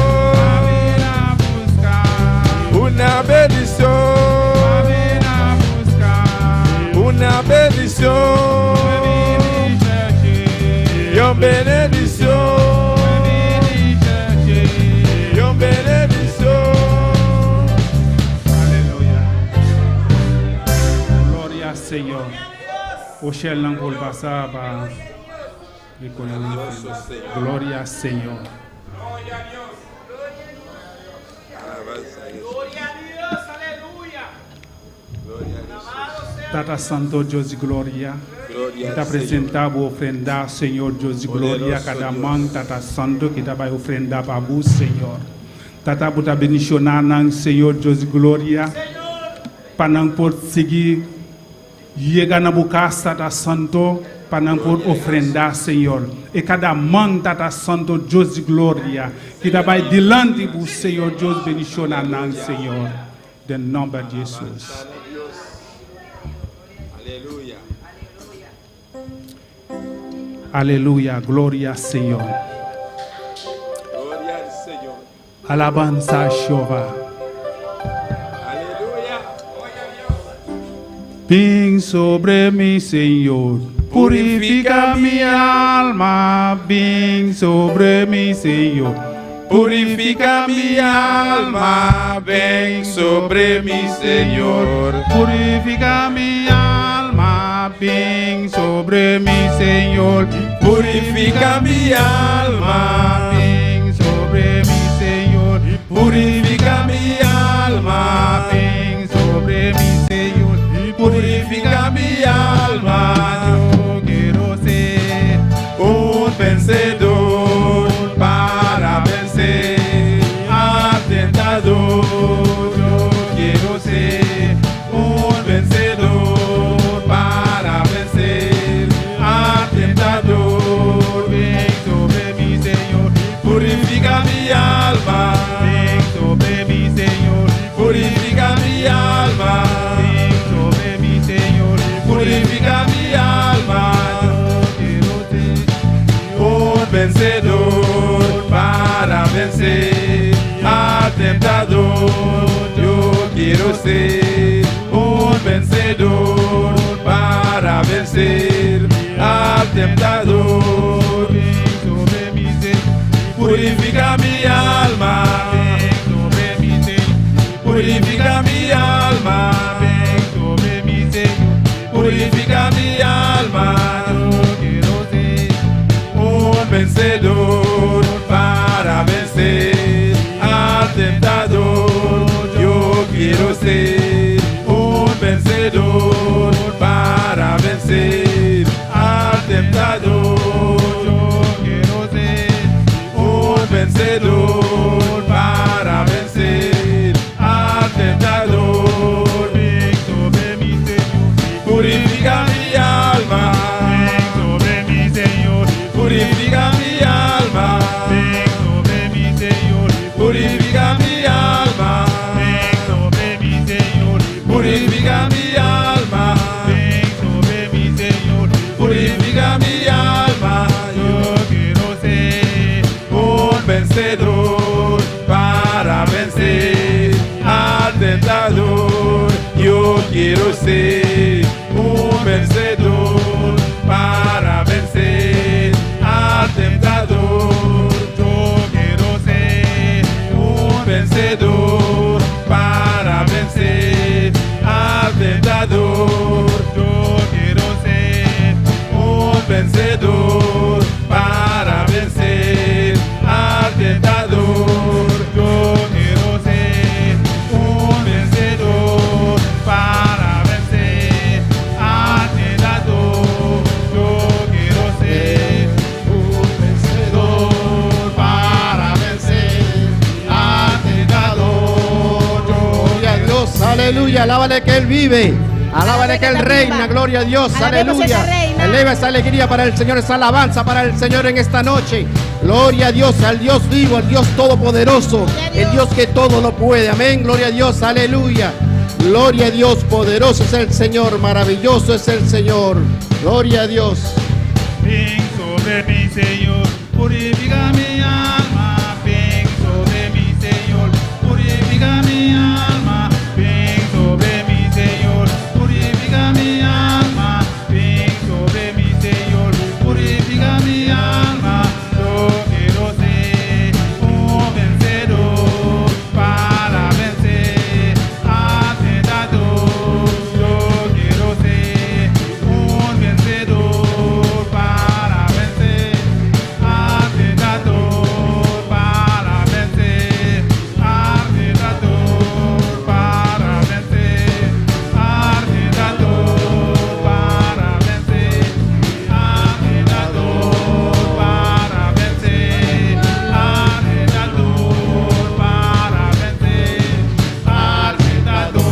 Una bendición. Una bendición. Une bendición. Une bendición. Gloria al Señor. Oshel Nangol Basaba. Gloria al Señor. Tata Santo Dios Gloria. Kita presentamos ofrenda, Señor Dios Gloria. Cada man Tata Santo kita vai ofrenda para vos, Señor. Tata buta bendicionar, Señor Dios Gloria. Panang por seguir. Llega na boca Tata Santo. Panang por ofrenda, Señor. E cada man Tata Santo Dios Gloria. Kita vai delante vos, Señor Dios bendicionar, Señor. De nombre de Jesús. Aleluya, gloria al Señor. Gloria al Señor. Alabanza a Jehová. Aleluya. Ven sobre mí, Señor. Purifica mi alma. Ven sobre mí, Señor. Purifica mi alma, ven sobre mí, Señor. Purifica mi alma. Ven sobre mí, Señor. Purifica mi alma, Ven sobre mí, Señor. purifica mi alma, Ven sobre mí, Señor. purifica mi alma. Yo quiero ser Un vencedor para vencer al tentador. Yo quiero ser Un vencedor para vencer al tentador. ven sobre mí, Señor. Purifica mi alma, Ven sobre mí, Señor. purifica mi alma, Ven sobre mí, Señor. purifica mi alma. Yo quiero ser Un tentador. Yo quiero ser un vencedor para vencer al tentador. Purifica mi alma, purifica mi alma, purifica mi alma. Un vencedor para vencer al tentador. Yo quiero ser un vencedor para vencer al tentador. Yo quiero ser un vencedor para vencer al tentador. Purifica mi alma, purifica mi alma, purifica mi alma, purifica mi alma, purifica mi alma. Yo quiero ser un vencedor para vencer al tentador. Yo quiero ser un vencedor para vencer al tentador. Yo quiero ser un vencedor para vencer al tentador. Yo quiero ser un vencedor para vencer al tentador. Yo quiero ser un vencedor para vencer al tentador. Yo quiero ser un vencedor para vencer al tentador. Gloria a Dios, aleluya, alábale que Él vive, alábale que Él reina, gloria a Dios, Alabemos aleluya. ese reina. Eleva esa alegría para el Señor, esa alabanza para el Señor en esta noche. Gloria a Dios, al Dios vivo, al Dios todopoderoso, el Dios que todo lo puede, amén, gloria a Dios, aleluya. Gloria a Dios, poderoso es el Señor, maravilloso es el Señor, gloria a Dios. Ven sobre mi Señor, purifica mi alma. Ven sobre mi Señor, purifica mi alma. Ven sobre mi Señor, purifica mi alma. Ven sobre mi Señor, purifica mi alma. Yo quiero ser un vencedor para vencer al tentador. Yo quiero ser un vencedor para vencer al tentador, para vencer al tentador, para vencer al tentador, para vencer al tentador, para vencer al tentador, para vencer al tentador.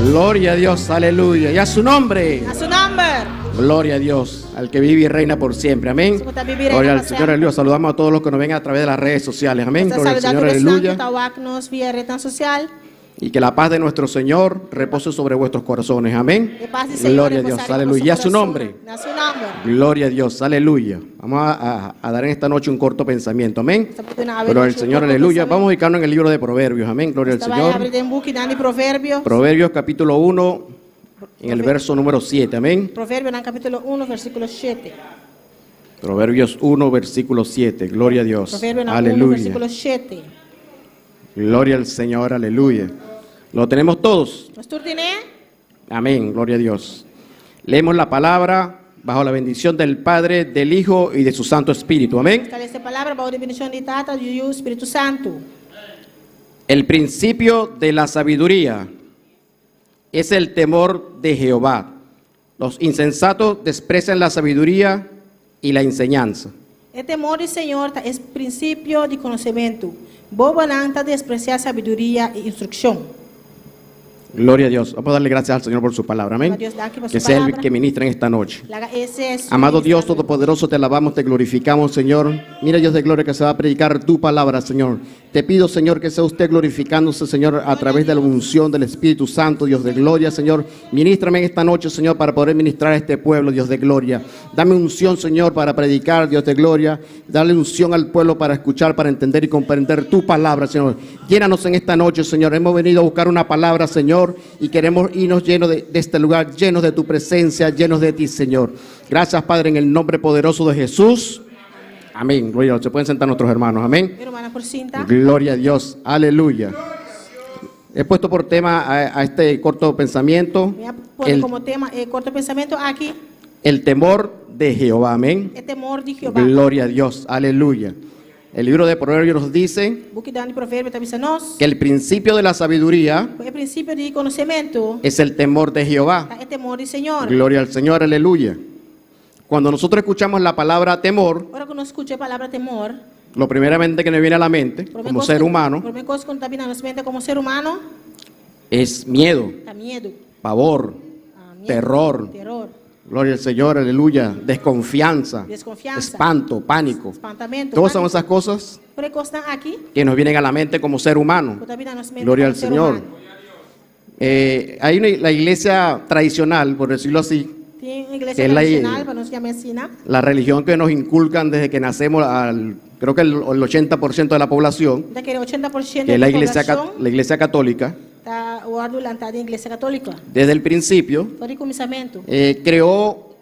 Gloria a Dios, aleluya. Y a su nombre. A su nombre. Gloria a Dios, al que vive y reina por siempre, amén. Gloria al Señor, aleluya. Saludamos a todos los que nos ven a través de las redes sociales, amén. Gloria al Señor, aleluya. Y que la paz de nuestro Señor repose sobre vuestros corazones, amén. Gloria a Dios, aleluya. Y a su nombre. Gloria a Dios, aleluya. Vamos a dar en esta noche un corto pensamiento, amén. Gloria al Señor, aleluya. Vamos a ubicarnos en el libro de Proverbios, amén. Gloria al Señor. Proverbios capítulo 1, en el verso número 7, amén. Proverbio nel capitolo 1, versículo 7. Proverbios 1, versículo 7. Gloria a Dios. Proverbio nel 1, Aleluya. versículo 7. Gloria al Señor, aleluya. ¿Lo tenemos todos? Lo sturdine? Amén, gloria a Dios. Leemos la palabra bajo la bendición del Padre, del Hijo y de su Santo Espíritu. Amén. Questa palabra bajo la bendición di Tata, di Spirito Santo. El principio de la sabiduría es el temor de Jehová. Los insensatos desprecian la sabiduría y la enseñanza. El temor del Señor es principio de conocimiento. Bobo não está despreciar sabiduría e instrucción. Gloria a Dios. Vamos a darle gracias al Señor por su palabra. Amén. Dios, gracias por su Que sea el palabra. que ministra en esta noche. Laga ese es su Amado Dios ministerio. Todopoderoso, te alabamos, te glorificamos, Señor. Mira, Dios de gloria, que se va a predicar tu palabra, Señor. Te pido, Señor, que sea usted glorificándose, Señor, a través de la unción del Espíritu Santo, Dios de gloria, Señor. Ministrame en esta noche, Señor, para poder ministrar a este pueblo, Dios de gloria. Dame unción, Señor, para predicar, Dios de gloria. Dale unción al pueblo para escuchar, para entender y comprender tu palabra, Señor. Llénanos en esta noche, Señor. Hemos venido a buscar una palabra, Señor, y queremos irnos llenos de este lugar, llenos de tu presencia, llenos de ti, Señor. Gracias, Padre, en el nombre poderoso de Jesús. Amén. Gloria a Dios. Se pueden sentar nuestros hermanos. Amén. Mi hermana por cinta. Gloria a Dios. Aleluya. He puesto por tema a este corto pensamiento Me pone como tema corto pensamiento aquí, el temor de Jehová. Amén. el temor de Jehová. Gloria a Dios. Aleluya. El libro de Proverbios nos dice Book de Provérbio está avisando-nos que el principio de la sabiduría o princípio de conhecimento es el temor de Jehová. é temor do Senhor. Gloria al Señor. Aleluya. Cuando nosotros escuchamos la palabra temor, Agora que nós escutamos a palavra temor, lo primeramente que nos viene a la mente como ser humano primeira coisa que está vindo na nossa mente como ser humano, es miedo, é medo, pavor, medo, terror. terror, Gloria al Señor, aleluya. Desconfianza, desconfiança, espanto, pánico. espantamento. Todas son esas cosas Por que estão aqui, que nos vienen a la mente como ser humano. que está vindo na nossa mente Gloria como al ser Señor. humano. La iglesia tradicional, por decirlo así, Tem uma Que igreja é la- tradicional para nos chamar assim, né? la religión que nos inculcan desde que nacemos, creo que el 80% de la población, Daquele 80% que es da la iglesia católica, está o adulantada em igreja católica. desde el principio Todo o começamento. creó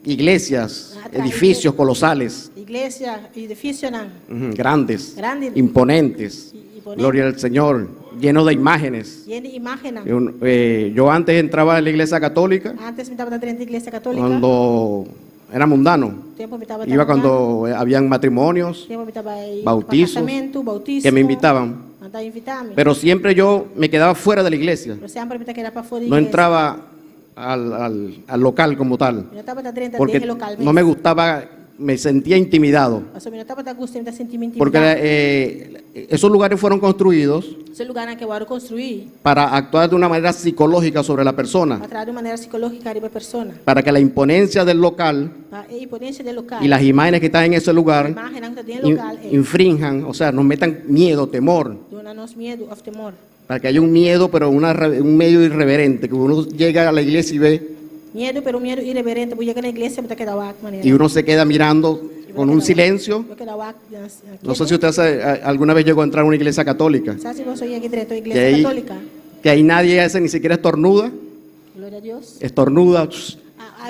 iglesias, edificios colosales, Igreja, edifício, não. grandes, Grande. imponentes. Imponente. Gloria al Señor, lleno de imágenes. E ele imagina. Yo antes entraba en la iglesia católica Antes me estava dentro da igreja católica. cuando era mundano. Tempo me estava Iba cuando habían matrimonios Tempo me estava bautizos, casamento, bautismo. que me invitaban. Mandava invitar-me. Pero siempre yo me quedaba fuera de la iglesia. Pero sempre me estava para fora da No igreja. entraba al local como tal. Eu não estava dentro Porque da local no me gustaba, me sentía intimidado. Mas eu não estava da gusto, me sentia Porque esos lugares fueron construidos Esse lugar que eu construí, para actuar de una manera psicológica sobre la persona. para trazer de maneira psicológica para a pessoa. Para que la imponencia del local Para a imponência do local. y las imágenes que están en ese A lugar imagem que está dentro do local infrinjan, o sea, nos metan miedo, temor. dona-nos medo, of temor. Para que haya un miedo, pero un medio irreverente, que uno llega a la iglesia y ve Medo, pero medo irreverente. Porque chega na igreja, me queda de maneira. y uno se queda mirando con un silencio. Eu quero No sé si usted alguna vez llegó a entrar a una iglesia católica, Sabe se você ia aqui direto à que igreja ahí, católica? que ahí nadie hace ni siquiera estornuda, Glória a Deus. estornuda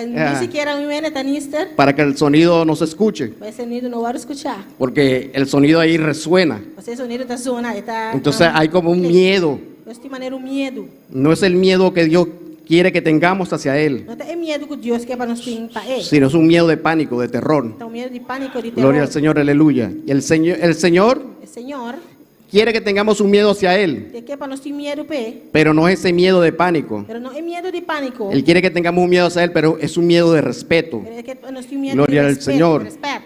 Ni siquiera um menetanister para que el sonido no se escuche, vai ser nido no vai escuchar. porque el sonido ahí resuena. Você sonido está zona, está. Entonces hay como un miedo, De maneira medo. no es el miedo que Dios quiere que tengamos hacia Él, Não é medo que Deus quer para nós ter para ele. sino es un miedo de pánico, de terror. Então medo de pânico, de terror. Gloria al Señor, aleluya. Y el Señor O Senhor quiere que tengamos un miedo hacia Él, te quer para nós ter medo pe, pero no es ese miedo de pánico. pero não é medo de pânico. Él quiere que tengamos un miedo hacia Él, pero es un miedo de respeto. Ele quer para nós ter medo Gloria de al respeto, Señor. de respeto.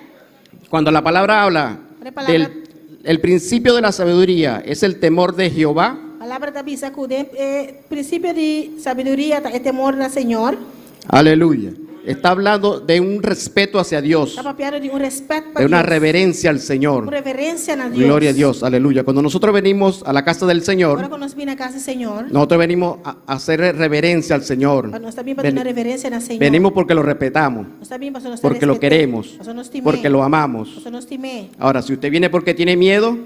Cuando la palabra habla del el principio de la sabiduría es el temor de Jehová, A palavra da Bíblia que o princípio de sabedoria é temor do Senhor. aleluya. Está hablando de un respeto hacia Dios, Está papiado de respeto de para una Deus. reverencia al Uma Señor. reverência a Deus. Gloria a Dios, aleluya. Cuando nosotros venimos a la casa del Agora Señor, quando nós vimos na casa do Senhor, nosotros venimos a hacer reverencia al Señor. nós também para ter uma reverência na Senhor. Venimos porque lo respetamos, Nós também para nós porque lo queremos, porque lo amamos. Nós nos tememos. Ahora, si usted viene porque tiene miedo,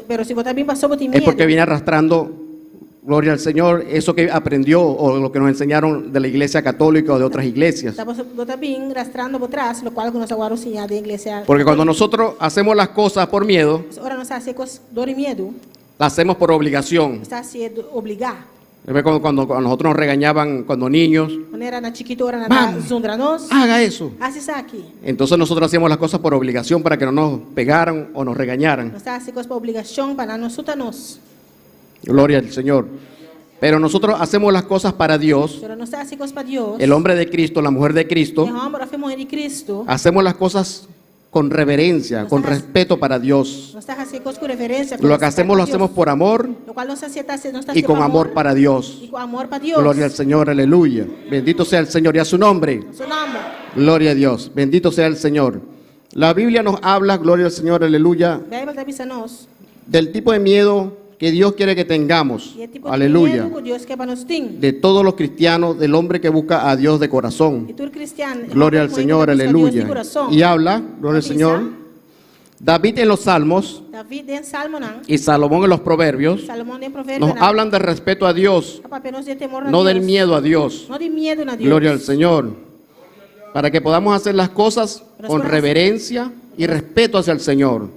Pero si você também passou por ter es medo, porque viene arrastrando, gloria al Señor, eso que aprendió o lo que nos enseñaron de la iglesia católica o de otras iglesias. você também arrastando por trás, lo qual nós agora ensinamos da igreja. Porque cuando nosotros hacemos las cosas por miedo, Agora nós hacemos dor e medo, las hacemos por obligación. está sendo obrigar. Cuando a nosotros nos regañaban cuando niños, Quando era na chiquito, era na Vamos. zundra nós. haga eso. Assim está aqui. Entonces nosotros hacíamos las cosas por obligación para que no nos pegaran o nos regañaran. Nós hacemos coisas por obrigação para não sutar nós. Gloria al Señor. Pero nosotros hacemos las cosas para Dios. Pero nós hacemos coisas para Deus. El hombre de Cristo, la mujer de Cristo, É homem, a mulher de Cristo. hacemos las cosas con reverencia, con respeto para Dios. Nós está fazendo com reverência, com Lo que respeito hacemos lo a Deus. hacemos por amor Lo cual nós está y con amor para Dios. y con amor para Dios. Gloria al Señor, aleluya. Bendito sea el Señor y a su nombre. Su nombre. Gloria a Dios, bendito sea el Señor. La Biblia nos habla, gloria al Señor, aleluya, Bíblia está dizendo nós. del tipo de miedo que Dios quiere que tengamos. E é tipo de Aleluya. medo que Deus quer para nós ter. De todos los cristianos, del hombre que busca a Dios de E corazón. tu cristiano. Gloria al Señor, aleluya. Y habla, gloria al Avisa. Señor, David en los Salmos David en Salmo não. y Salomón en los Proverbios Salomão em Provérbio nos não. hablan del respeto a Dios, Para apenas de temor a no Deus. del miedo a Dios. Não de medo na Deus. Gloria al Señor. Para que podamos hacer las cosas con reverencia y respeto hacia el Señor.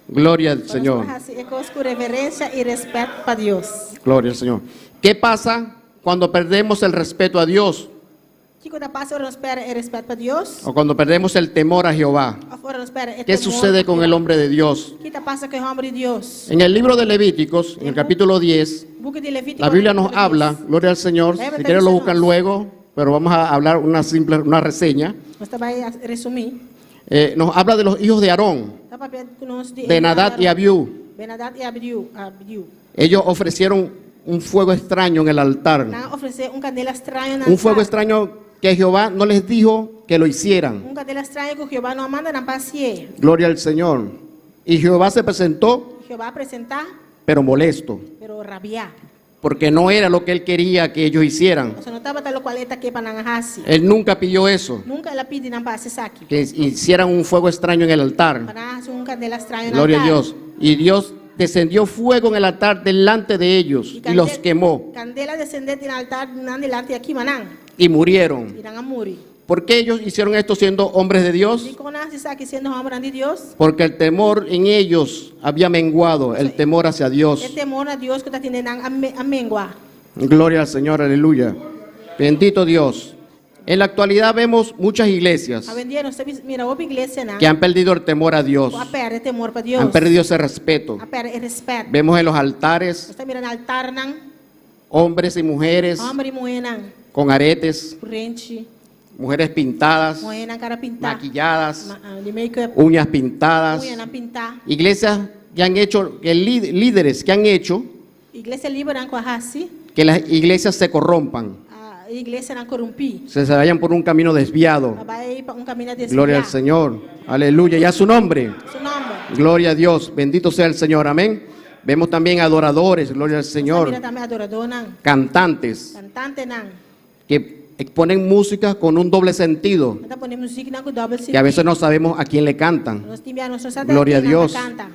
Gloria al Señor. É com reverência e respeito para Deus. Gloria al Señor. ¿Qué pasa cuando perdemos el respeto a Dios Que quando passa nós espera é respeito para Deus. o cuando perdemos el temor a Jehová? Afora nós espera é ¿Qué temor sucede con el hombre de Dios? Que passa com o homem de Deus? En el libro de Levíticos, en el capítulo 10, Book de Levítico. la Biblia nos habla, gloria al Señor, si quieren lo buscan luego, pero vamos a hablar una reseña. Nós também resumir. Nos habla de los hijos de Aarón, Tá para nós de Benadad y Abiú. Benadad e Abiú. Ellos ofrecieron un fuego extraño en el altar. Não oferecer candela estranha na Un fuego extraño que Jehová no les dijo que lo hicieran. candela estranha que Jeová não manda na paciência. Gloria al Señor. Y Jehová se presentó, Jeová apresentar, pero molesto, pero rabiar. porque no era lo que él quería que ellos hicieran. Você não estava tal qual está aqui para nanhasi. Él nunca pidió eso, Nunca ela pede na paciência aqui. que hicieran un fuego extraño en el altar. Para hacer candela estranha na Gloria a Dios. Y Dios descendió fuego en el altar delante de ellos y los quemó Candela descendente no altar nan delante aqui manan. y murieron. Irán a morir. ¿Por qué ellos hicieron esto siendo hombres de Dios? E quando nós está aqui sendo homem de Deus, Porque el temor en ellos había menguado, el temor hacia é Dios. temor a Deus que está tendo a mengua. Gloria al Señor, aleluya. Bendito Dios. En la actualidad vemos muchas iglesias A vendia nós mira outra igreja não. que han perdido el temor a Dios, A perde temor para Deus. han perdido ese respeto. A perde respeito. Vemos en los altares Nós está mirando altar não, hombres y mujeres homem e mulher não, con aretes, corrente, mujeres pintadas, mulher na cara pintar, maquilladas, de make-up, uñas pintadas. unha na pintar. Iglesias que han hecho, líderes que han hecho Igreja livre não com a raça, que las iglesias se corrompan, a igreja não corrompi. se vayan por un camino desviado. Vai para caminho desviado. Gloria al Señor, aleluya, y a su nombre. Su nombre. Gloria a Dios, bendito sea el Señor, amén. Vemos también adoradores, gloria al Señor, Mira também adorador não, cantantes cantante não. que exponen música con un doble sentido, Nós ponemos música não com double que a veces no sabemos a quién le cantan. Nós temos nossa Gloria a Dios. Canta.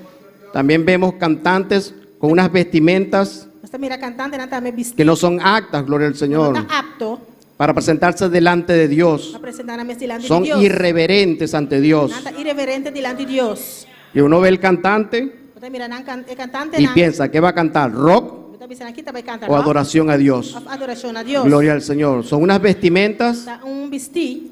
También vemos cantantes con unas vestimentas Nós mira cantante não também que vestido. no son actas, gloria al Señor, Não está apto para presentarse delante de Dios. a apresentar na mesa delante Son de Deus. irreverentes ante Dios. Não está irreverente delante de Deus. Y uno ve el cantante Nós mira não cantante y não. piensa, ¿qué va a cantar? ¿Rock Nós pensando aqui também canta o adoración a Dios? adoração a Deus. Gloria al Señor. Son unas vestimentas Está vestir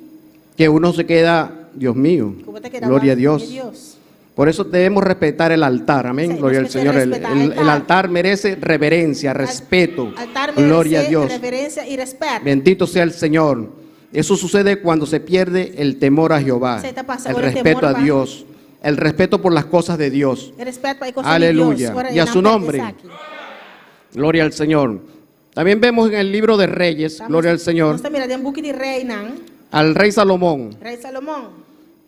que uno se queda, Dios mío, que você quer gloria a de Dios. Deus. Por eso debemos respetar el altar, amén, Sí, gloria al respetar, Señor. respetar El altar merece reverencia, respeto, Altar gloria a merece Dios. reverencia y respeto. Bendito sea el Señor. Eso sucede cuando se pierde el temor a Jehová, Sí, te pasa el por el respeto temor, a pa. Dios, el respeto por las cosas de Dios. El respeto para cosas Aleluya. de Dios. Ahora, Y a não su perde nombre. aqui. Gloria al Señor. También vemos en el libro de Reyes, gloria al Señor, Nós estamos mirando um pouco de rei, não? al rey Salomón. Rei Salomão.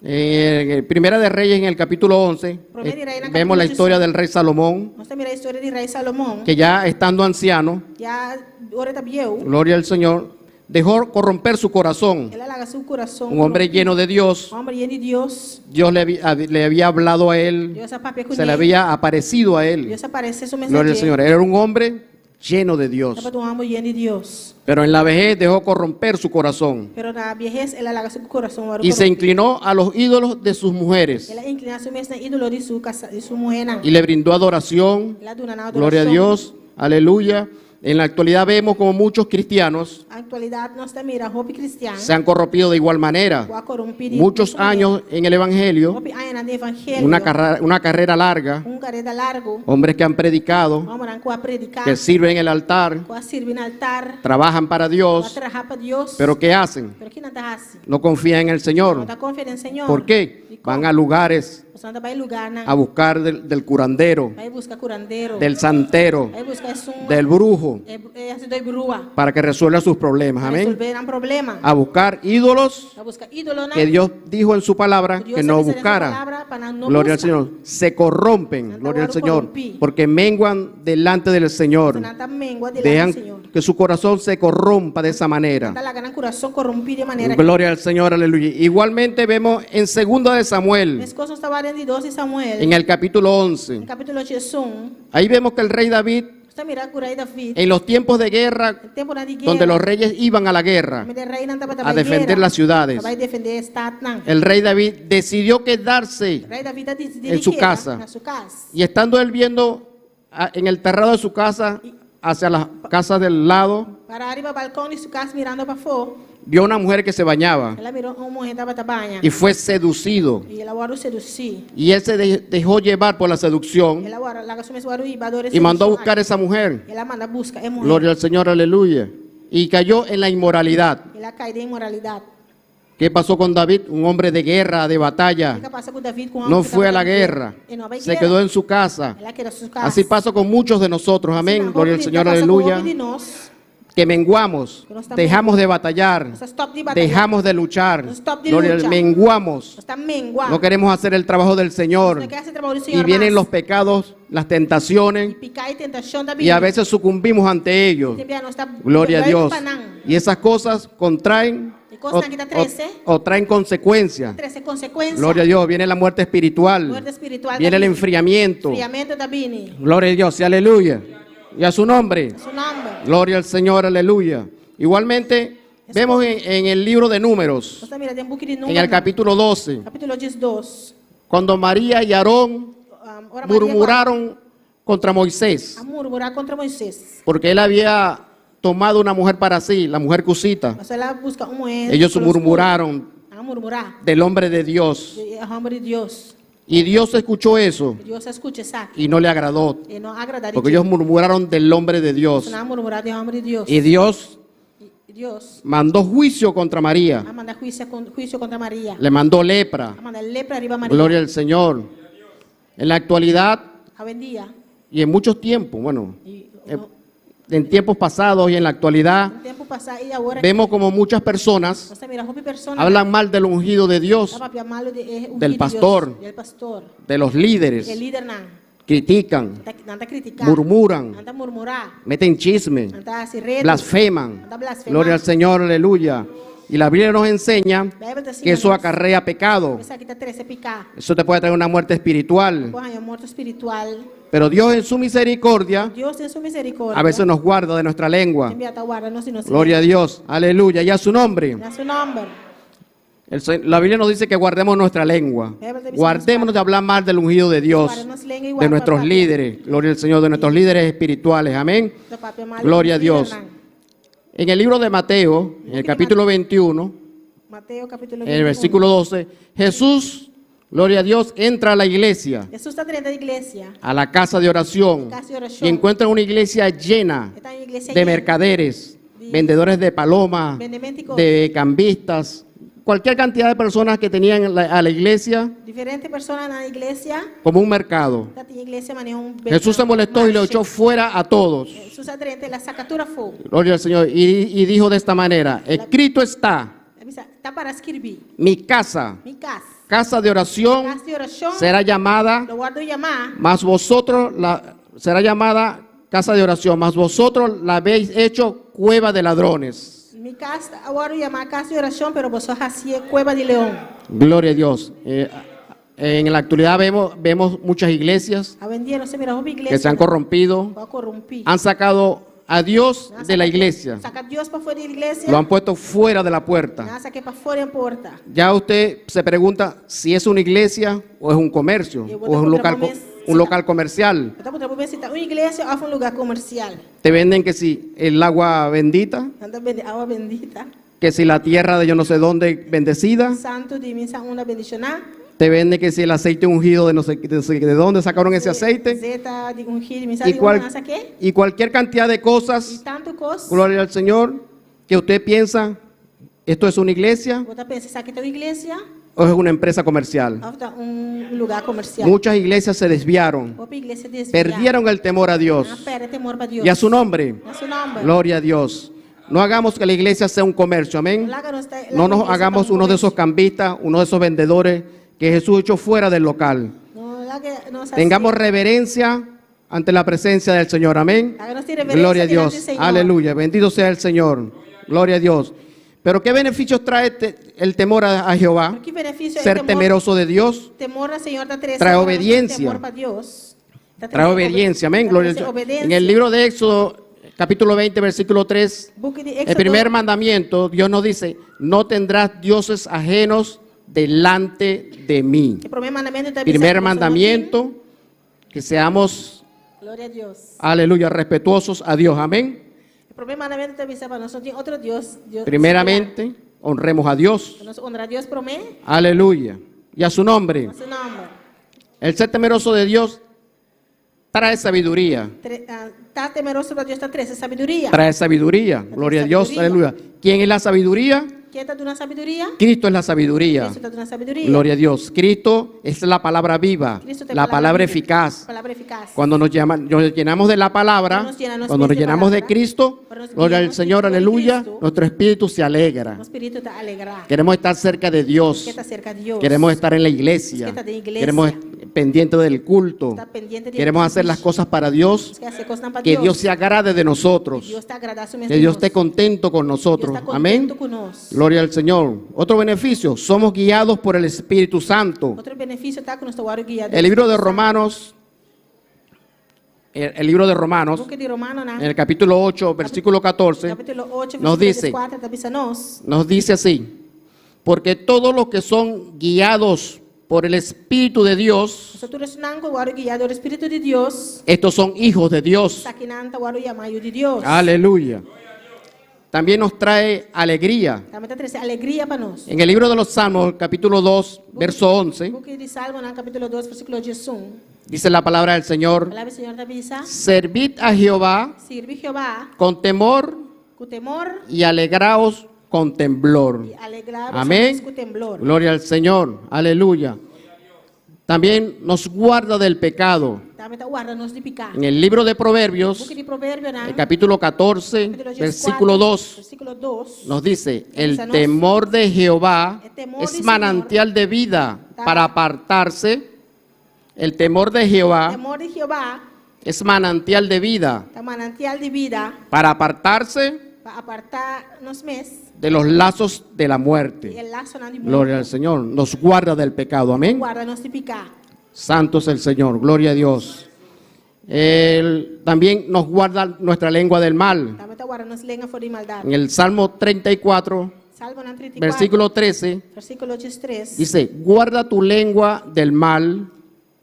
En Primera de Reyes, en el capítulo 11, Primera de Reyes, en el vemos la capítulo historia 11. del rey Salomón, Nós estamos mirando a história de rei Salomão. que ya estando anciano, Já ora está viu. gloria al Señor, dejó corromper su corazón. Ela larga seu coração. Un hombre lleno de Dios, Homem lleno de Deus. Dios le había hablado a él, Deus apapia com se le ele. había aparecido a él. Deus aparece su Gloria al mensaje. Señor, era un hombre lleno de Dios, Estava um homem lleno de Deus. pero en la vejez dejó corromper su corazón Pero na vejez ela larga seu coração. Ora y se inclinó a los ídolos de sus mujeres Ela inclina seu mesmo ídolo de sua casa, de sua mulher. Não. y le brindó adoración. Ela dona na Gloria a adoração. Dios, aleluya. En la actualidad vemos como muchos cristianos Na atualidade nós estamos mirando roupa cristiana. se han corrompido de igual manera. O a corrompido. Muchos años en el Evangelio Roupa anos caminhando de evangelho. una carrera larga, Carrera largo. hombres que han predicado, Vamos a predicar. que sirven en el altar, Que sirven al altar. trabajan para Dios, Trabajar para Dios. pero ¿qué hacen? Pero que não tá assim. No confían en el Não Señor. tá confiando no Senhor. ¿Por qué? Van a lugares Você não vai lugar a buscar del curandero, vai buscar curandeiro. del santero, Vai buscar um del brujo, esse dois brua. para que resuelva sus problemas. Amén. Resolver um problema. A buscar ídolos Vai buscar ídolo, né? que Dios dijo en su palabra que no buscara. Gloria al Señor. Se corrompen, gloria al Señor, porque menguan delante del Señor. Dejan que su corazón se corrompa de esa manera. Coração corrompido de maneira Gloria al Señor, aleluya. Igualmente vemos en 2 de Samuel, As coisas estavam de 12 Samuel. en el capítulo 11. No capítulo 1. Ahí vemos que el rey David, Está mirando por aí David. en los tiempos de guerra, Tempo de guerra. donde los reyes iban a la guerra, a defender las ciudades, Vai defender estado não. el rey David decidió quedarse Rei David tá decidido en su casa. Na sua casa. Y estando él viendo en el terrado de su casa hacia la casa del lado, Para arriba do balcão de sua casa mirando para fora. vio una mujer que se bañaba Ela mirou uma mulher estava trabalhando. y fue seducido. E ela o seduzir. Y él se dejó llevar por la seducción Ela lá começou a ir y mandó a buscar a esa mujer. Ela manda busca é mulher. Gloria al Señor, aleluya. Y cayó en la inmoralidad. Ela cai de imoralidade. ¿Qué pasó con David? Un hombre de guerra, de batalla. O que passa com David com No fue a la guerra. Se quedó en su casa. Ela queda sua casa. Así pasa con muchos de nosotros. Amén. Assim, Gloria al Señor, passa com aleluya. houve de nós. Que menguamos, dejamos de batallar, Nós stop de batalhar. dejamos de luchar. Stop de Gloria al- luchar. menguamos. Nós está menguando. No queremos hacer el trabajo del Señor. Não quer hacer trabalho do Y Senhor vienen mais. los pecados, las tentaciones, Picar e tentação da y a veces sucumbimos ante ellos. Gloria a Dios. Y esas cosas contraen cosas que te trece. o traen consecuencias. 13 consequências. Gloria a Dios. Viene la muerte espiritual. Muerte espiritual. Viene el também. enfriamiento. Enfriamento da Bini. Gloria a Dios. Y aleluya. Y a su nombre. Su nombre. Gloria al Señor. Aleluya. Igualmente, vemos en el libro de Números, Você mira, tem book de en número. el capítulo 12, Capítulo 12. cuando María y Aarón Ora, murmuraron contra Moisés, a murmurar contra Moisés. porque él había tomado una mujer para sí, la mujer cusita. Mas ela busca uma mulher. Ellos pelos murmuraron puros. A murmurar. del hombre de Dios. É o homem de Deus. Y Dios escuchó eso Deus escuta, sabe? y no le agradó, E não agradaria. porque ellos murmuraron del hombre de Dios. Não murmurar do homem de Deus. Y Dios E Deus mandó juicio contra María, a mandar juízo contra Maria. le mandó lepra. A mandar lepra arriba a Maria. Gloria al Señor. En la actualidad Hoje em dia. y en muchos tiempos, bueno, E en tiempos pasados y en la actualidad, no tempo passado e agora. vemos como muchas personas Você mira, houve pessoas. hablan mal del ungido de Dios, del pastor, Del pastor. de los líderes, El líder não. critican, Não está criticando. murmuran, Não está murmurar. meten chisme, Não está se reto. blasfeman. Está blasfemando. Gloria al Señor, aleluya. Y la Biblia nos enseña que eso acarrea pecado. Essa aqui está 13 picar. Eso te puede traer una muerte espiritual. Porra, é morto espiritual. Pero Dios en su misericordia Deus em sua misericórdia. a veces nos guarda de nuestra lengua. Envia a guarda-nos e nos Gloria a Dios, aleluya. Y a su nombre. Na seu nome. La Biblia nos dice que guardemos nuestra lengua. Guardémonos de hablar mal del ungido de Dios, de nuestros líderes. Gloria al Señor, de nuestros líderes espirituales. Amén. Gloria a Dios. En el libro de Mateo, en el capítulo 21, Mateo capítulo en el versículo 12, Jesús, gloria a Dios, entra a la iglesia, Jesus está dentro da igreja. a la casa de oración, Casa de oración. y encuentra una iglesia llena Está em igreja de mercaderes, vendedores de palomas, de cambistas, cualquier cantidad de personas que tenían a la iglesia Diferentes pessoas na igreja. como un mercado. Está em igreja, mas um Jesús se molestó y lo echó fuera a todos. Jesus está dentro da sacatura fogo. Gloria al Señor. Y dijo de esta manera, escrito está, Está para escrever. mi casa, Mi casa. casa de oración, Casa de oração. será llamada, Lo guardo llamar. mas vosotros, será llamada casa de oración, mas vosotros la habéis hecho cueva de ladrones. Mi casa, agora llamar casa de oração, pero vos hacía cueva de león. Gloria a Dios. En la actualidad vemos muchas iglesias Hoy en día no se mira una iglesia. que se han corrompido, Va a corromper. han sacado a Dios de la iglesia, Saca a Dios para fuera de la iglesia. lo han puesto fuera de la puerta. Nada, saque para fuera en porta. Ya usted se pregunta si es una iglesia o es un comercio o es un local comercial. Estamos trabajando si está una iglesia o un lugar comercial. Te venden que si el agua bendita, Anda vende agua bendita. que si la tierra de yo no sé dónde bendecida. Santo de misa una bendición. Te vende que si el aceite ungido de no sé de dónde sacaron ese aceite. Zeta de ungir, me Y, sabe cual- una saque? y cualquier cantidad de Y cosas, tanto cos. gloria al Señor, que usted piensa, esto es una iglesia Você pensa, essa aqui é uma igreja o es una empresa comercial. ou lugar comercial? Muchas iglesias se desviaron, Outra igreja desviada. perdieron el temor a Dios Perde temor para Deus. y a su nombre. A su nombre. Gloria a Dios. No hagamos que la iglesia sea un comercio, amén. No nos hagamos uno de esos cambistas, uno de esos vendedores que Jesús echó fuera del local. Tengamos reverencia ante la presencia del Señor, amén. Gloria a Dios, aleluya, bendito sea el Señor, gloria a Dios. Pero ¿qué beneficios trae el temor a Jehová? Que benefício é Ser temor? temeroso de Dios Temor ao Senhor da Teresa. trae obediencia. Temor para Deus. trae obediencia, amén. Gloria a Dios. En el libro de Éxodo, capítulo 20, versículo 3, el primer mandamiento, Dios nos dice, no tendrás dioses ajenos delante de mí. Primer mandamiento, que seamos, Glória a Deus. aleluya, respetuosos a Dios, amén. O primeiro mandamento também para nós não tem outro Deus. Primeramente, honremos a Dios, Nós honrar a Deus por mim, aleluya, y a su nombre. a seu nome. El ser temeroso de Dios trae sabiduría, Tá temeroso para Deus, tá três, sabedoria. trae sabiduría, gloria a Dios, aleluya. ¿Quién es la sabiduría? Quem está dando sabedoria? Cristo es la sabiduría. Cristo está dando sabedoria. Gloria a Dios. Cristo es la palabra viva, Cristo tem la palabra viva, eficaz. Palavra eficaz. Cuando nos llenamos de la palabra, cuando nos llenamos de Cristo, gloria al Señor, aleluya, nuestro espíritu se alegra. O espírito está alegrado. Queremos estar cerca de Dios. Que está cerca de Deus. Queremos estar en la iglesia. Que está de iglesia. Queremos estar pendientes del culto. Está pendiente de Queremos hacer las cosas para Dios. Que hace cosas para Que Dios se agrade de nosotros. Deus está agradado Que Dios esté contento con nosotros. Amén. Gloria al Señor. Otro beneficio, somos guiados por el Espíritu Santo. Outro benefício está com nosso guarda guiado. El libro de Romanos, el libro de Romanos, Book de Romano, en el capítulo 8, versículo 14, capítulo 8, nos dice, 4, nos dice así, porque todos los que son guiados por el Espíritu de Dios, nosotros não guarda guiado do Espírito de Deus. estos son hijos de Dios. Saquinanta guarda yamayo de Deus. Aleluya. También nos trae alegría. Também está trazendo alegria para nós. En el libro de los Salmos, capítulo 2, verso 11, Book de Salmo, no, capítulo 2, versículo 11. dice la palabra del Señor, Palavra do Senhor da Bisa. servid a Jehová Sirve Jeová con temor com temor y alegraos con temblor. e alegrar Amén. com temblor. Gloria al Señor. Aleluya. También nos guarda del pecado. Também está guardando-nos de pecar. En el libro de Proverbios, Book de Provérbio, el capítulo 14, capítulo 14, versículo 2, versículo 2. nos dice, el Dice-nos, temor de Jehová el temor es del manantial de vida para apartarse. El temor de O Jehová temor de Jeová es manantial de vida é manantial de vida para apartarse para apartar-nos mes de los lazos de la e muerte. el laço não de Gloria al Señor. Nos guarda del pecado. Amén. Guarda-nos de pecar. Santo es el Señor. Gloria a Dios. Él también nos guarda nuestra lengua del mal. Também está guardando-nos lenga fora de maldade. En el Salmo 34, Salmo 34, versículo 13, versículo 13. dice, guarda tu lengua del mal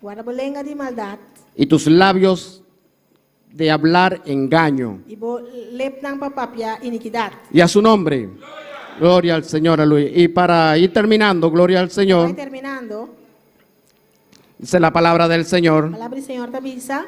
Guarda a lenga de maldade y tus labios de hablar engaño. e bo lep não para papiar iniquidade. Y a su nombre, gloria al Señor, aleluya. Y para ir terminando, gloria al Vai Señor, terminando. dice la palabra del Señor, Palavra do Senhor da Bisa.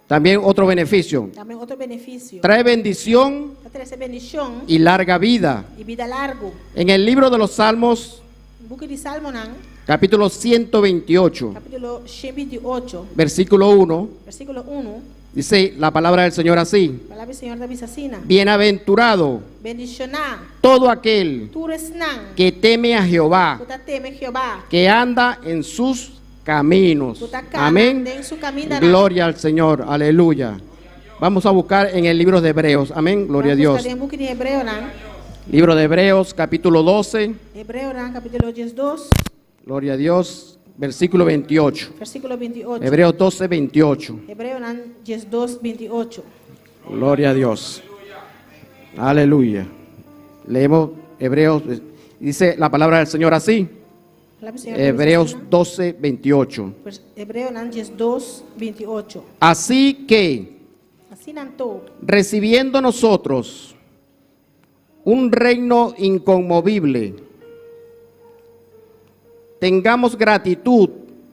también otro beneficio. Também outro benefício. Trae bendición Trazer bendição y larga vida. e vida largo. En el libro de los Salmos, Book de Salmo, não, capítulo 128, capítulo 128, versículo 1, versículo 1. dice la palabra del Señor así, Palavra do Senhor da Bisa assina. bienaventurado Bendicionar. todo aquel Tu resnan. que teme a Jehová, Tu tá teme Jeová. que anda en sus caminos. Tu tá Amén. en su camino. Gloria al Señor, aleluya. Vamos a buscar en el libro de Hebreos, amén, gloria a Dios. Em book de Hebreu, não. Libro de Hebreos, capítulo 12, Hebreu, não, capítulo 12, gloria a Dios, versículo 28. versículo 28. Hebreos 12, 28. Hebreu, não, 12, 28. Gloria a Dios. Aleluya. Leemos Hebreos, dice la palabra del Señor así. Palavra do Senhor da Hebreos Bisa assina. 12, 28. Hebreu, não, 12, 28. Así que, Assim não tô. recibiendo nosotros un reino inconmovible, tengamos gratitud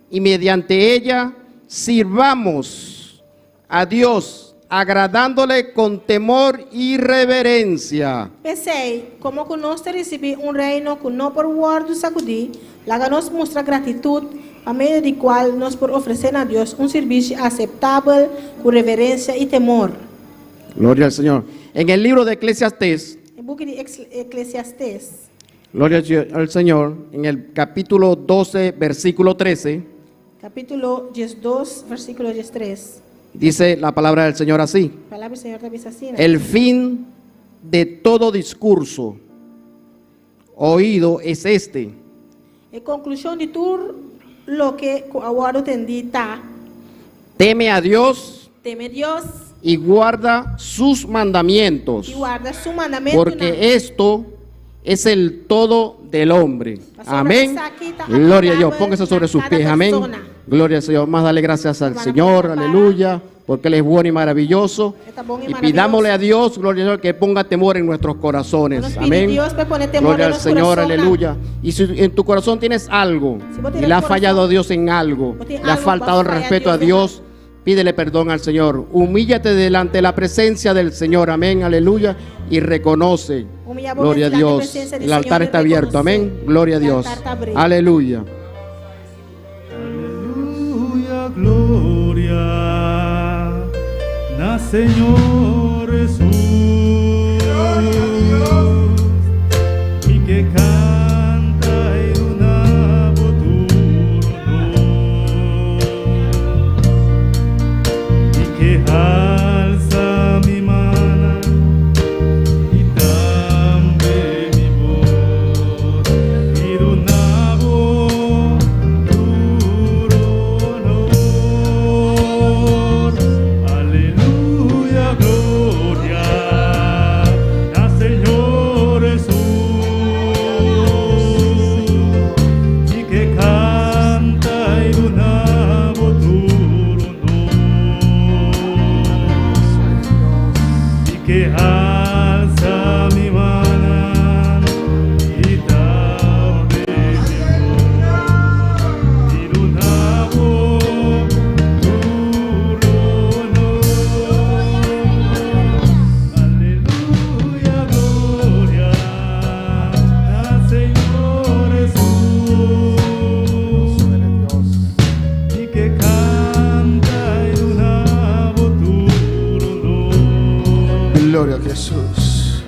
y mediante ella sirvamos a Dios, agradándole con temor y reverencia. Pensei, como que nós receber reino que não por word sacudir, lá nos mostra gratitud, a meio de qual nós por oferecer a Deus serviço aceitável, com reverência e temor. Gloria al Señor. En el libro de Eclesiastés, El book de Eclesiastés, gloria al Señor, en el capítulo 12, versículo 13, capítulo 12, versículo 13. dice la palabra del Señor así: A palavra do Senhor diz assim, né? el fin de todo discurso oído es este: A conclusão de tudo lo que agora entendi tá. teme a Dios Teme Deus y guarda sus mandamientos, e guarda su mandamento. porque esto es el todo del hombre. Amén. Gloria a Dios. Póngase sobre sus pies. Amén. Gloria al Señor. Más dale gracias al Señor. Aleluya. Porque Él es bueno y maravilloso. Y pidámosle a Dios, gloria a Dios, que ponga temor en nuestros corazones. Amén. Gloria al Señor. Aleluya. Y si en tu corazón tienes algo y le ha fallado a Dios en algo, le ha faltado el respeto a Dios, pídele perdón al Señor. Humíllate delante de la presencia del Señor. Amén. Aleluya. Y reconoce. Gloria a Dios. El altar está abierto. Amén. Gloria a Dios. Aleluya. Aleluya, gloria, na Señor Jesús, y que canta en una y que alza mi mano y también mi voz, y de una voz aleluya, gloria, al Señor Jesús, y que canta en una voz y que alza mi mano y también mi voz, y de una voz aleluya, gloria al Señor Jesús, y que canta en una voz Gloria a Jesús.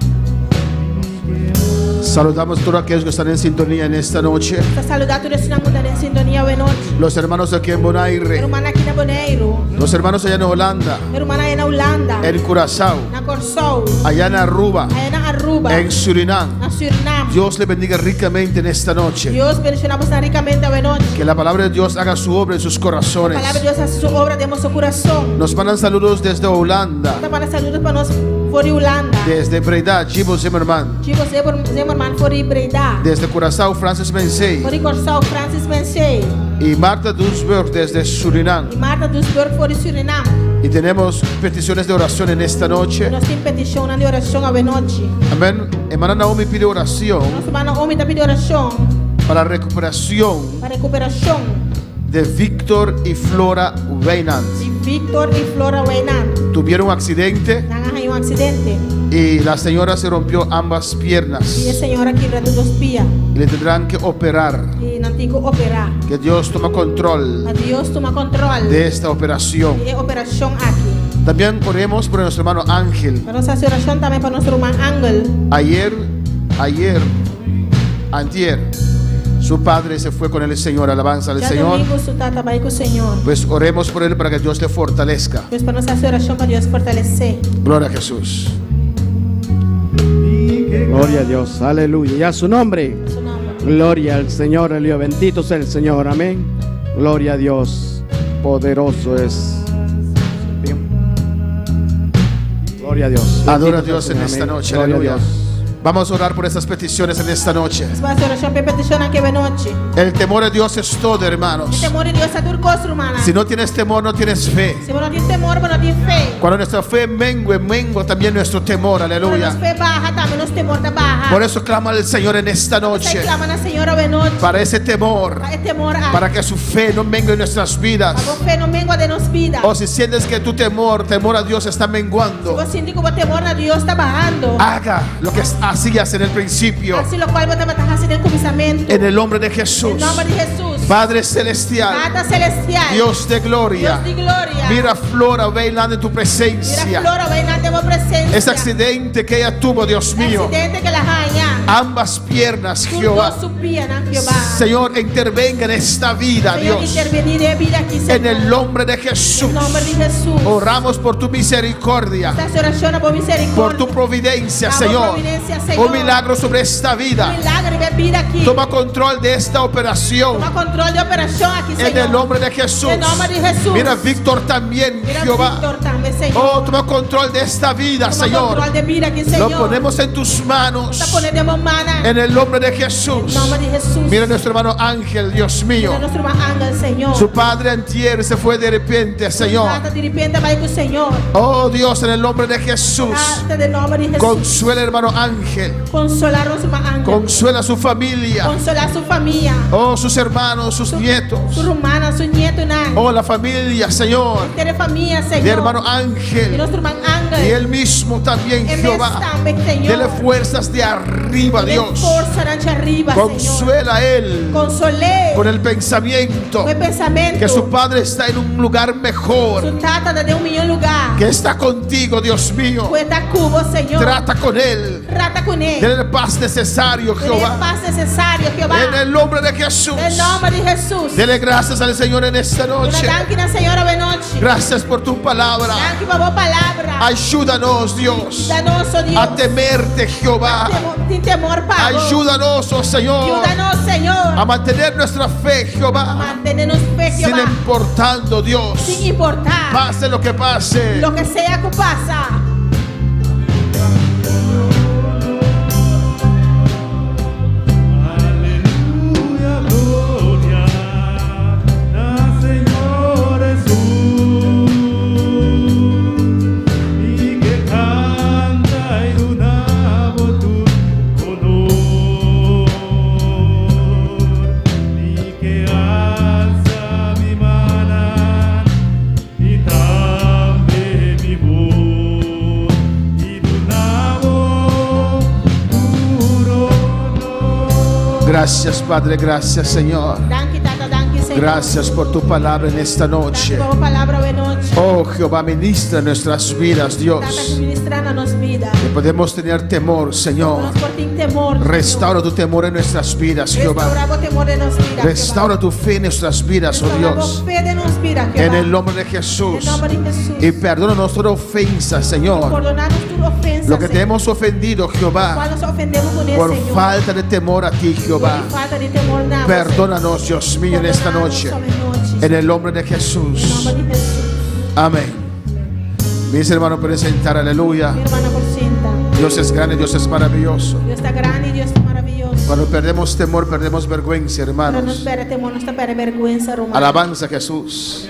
Saludamos a todos aquellos que están en sintonía en esta noche. Saludar todos os irmãos da sintonia hoje noite. Los hermanos aquí en Bonaire, Irmã aqui na Bonaire, los hermanos allá en Holanda, irmã aí na Holanda, en Curazao, na Corsou, allá en Aruba, aí na Aruba, en Surinam. na Suriname. Dios le bendiga ricamente en esta noche. Deus bendicionamos ricamente hoje noite. Que la palabra de Dios haga su obra en sus A corazones. palavra de Deus a sua obra de nosso coração. Nos mandan saludos desde Holanda, Tá para saludos para nós for Holanda. desde Breda, Gibo Zimmerman, De você por Zimmerman for Breda. desde Curazao, Francis Mensei, For Corsou, Francis Mensei. y Marta Dusberg desde Surinam. E Marta dos Burg for Suriname. Y tenemos peticiones de oración en esta noche. Nós temos petição de oração hoje noite. Amén. Hermana Naomi pide oración Nossa irmã homem tá pedindo oração para la recuperación para recuperação de Víctor y Flora Weinand. de Victor e Flora Weynan. Tuvieron un accidente Hay un accidente y la señora se rompió ambas e a piernas senhora quebrou dos pés y le tendrán que operar. e não tem que operar. Que Dios toma control A Deus toma controle de esta operación. de operação aqui. También oremos por nuestro hermano Ángel. Para nossa oração também para nosso irmão Ángel. Antier, su padre se fue con el Señor. Alabanza al Já Señor. domingo su tata vai com o Senhor. Pues oremos por él para que Dios le fortalezca. Pues para nossa oração para Deus fortalecer. Gloria a Jesús. Gloria a Dios. Aleluya. Y a su nombre. Su nome. Gloria al Señor. Aleluya. Bendito sea el Señor. Amén. Gloria a Dios. Poderoso es. Gloria a Dios. Adora a Bendito Dios sea el en Señor. esta Amén. noche. Gloria a Aleluya. Dios. Vamos a orar por estas peticiones en esta noche. Essa oração para petição aqui é noite. El temor de Dios es todo, hermanos. O temor de Deus é tudo coisa, irmã. Si no tienes temor, no tienes fe. Se você não tem temor, você não tem fé. Cuando nuestra fe mengue, mengua también nuestro temor. Quando Aleluya. nossa fé barra, também nosso temor está barra. Por eso clama al Señor en esta noche. Você clama na Senhora é noite. Para ese temor. Para temor a. Para que su fe no mengue en nuestras vidas. Para que fé não mengua de nossas vidas. O si sientes que tu temor a Dios está menguando. Se você sente que o temor a Deus está barrando. Haga lo que hacías en el principio. Assim lo qual você vai estar fazendo no começamento. En el nombre de Jesús. Em nome de Jesus. Padre celestial. Padre celestial. Dios de gloria. Dios de gloria. Mira Flora bailando en tu presencia. Mira Flora bailando en tu presencia. Ese accidente que ella tuvo, Dios mío. Accidente que la raña. Ambas piernas, Jehová. Señor, intervenga en esta vida, Dios. En el nombre de Jesús. Oramos por tu misericordia. Por tu providencia, Señor. Un milagro sobre esta vida. Toma control de esta operación. En el nombre de Jesús. Mira Víctor también, Jehová. Oh, toma control de esta vida, Señor. Lo ponemos en tus manos. En el nombre de Jesús. Mira nuestro hermano Ángel, Dios mío. Su padre antier se fue de repente, Señor. Oh Dios, en el nombre de Jesús. Consuela hermano Ángel. Consuela a su familia. Oh, sus hermanos, sus nietos. Oh, la familia, Señor. De hermano Ángel. Y él mismo también, Jehová. Dele fuerzas de arriba, Dios. Consuela a él con el pensamiento que su padre está en un lugar mejor, que está contigo, Dios mío. Trata con él. Dele el paz necesario, Jehová. En el nombre de Jesús. Dele gracias al Señor en esta noche. Gracias por tu palabra. Ayúdanos, Dios, a temerte, Jehová. Ayúdanos, oh Señor, a mantener nuestra fe, Jehová, sin importando, Dios, pase lo que pase. Lo que sea que pasa. Gracias, Padre, gracias, Señor. Gracias por tu palabra en esta noche. Oh Jehová, ministra nuestras vidas, Dios. Que podemos tener temor, Señor. Restaura tu temor en nuestras vidas, Jehová. Restaura tu fe en nuestras vidas, oh Dios. En el nombre de Jesús. Y perdónanos toda ofensa, Señor. Lo que te hemos ofendido, Jehová, por falta de temor a ti, Jehová. Perdónanos, Dios mío, en esta noche. En el nombre de Jesús. Amén. Mis hermanos, presentar, aleluya. Dios es grande, Dios es maravilloso. Dios está grande y Dios está maravilloso. Cuando perdemos temor, perdemos vergüenza, Cuando nos hermanos. perde temor, nos perde vergüenza, hermano. Alabanza a Jesús.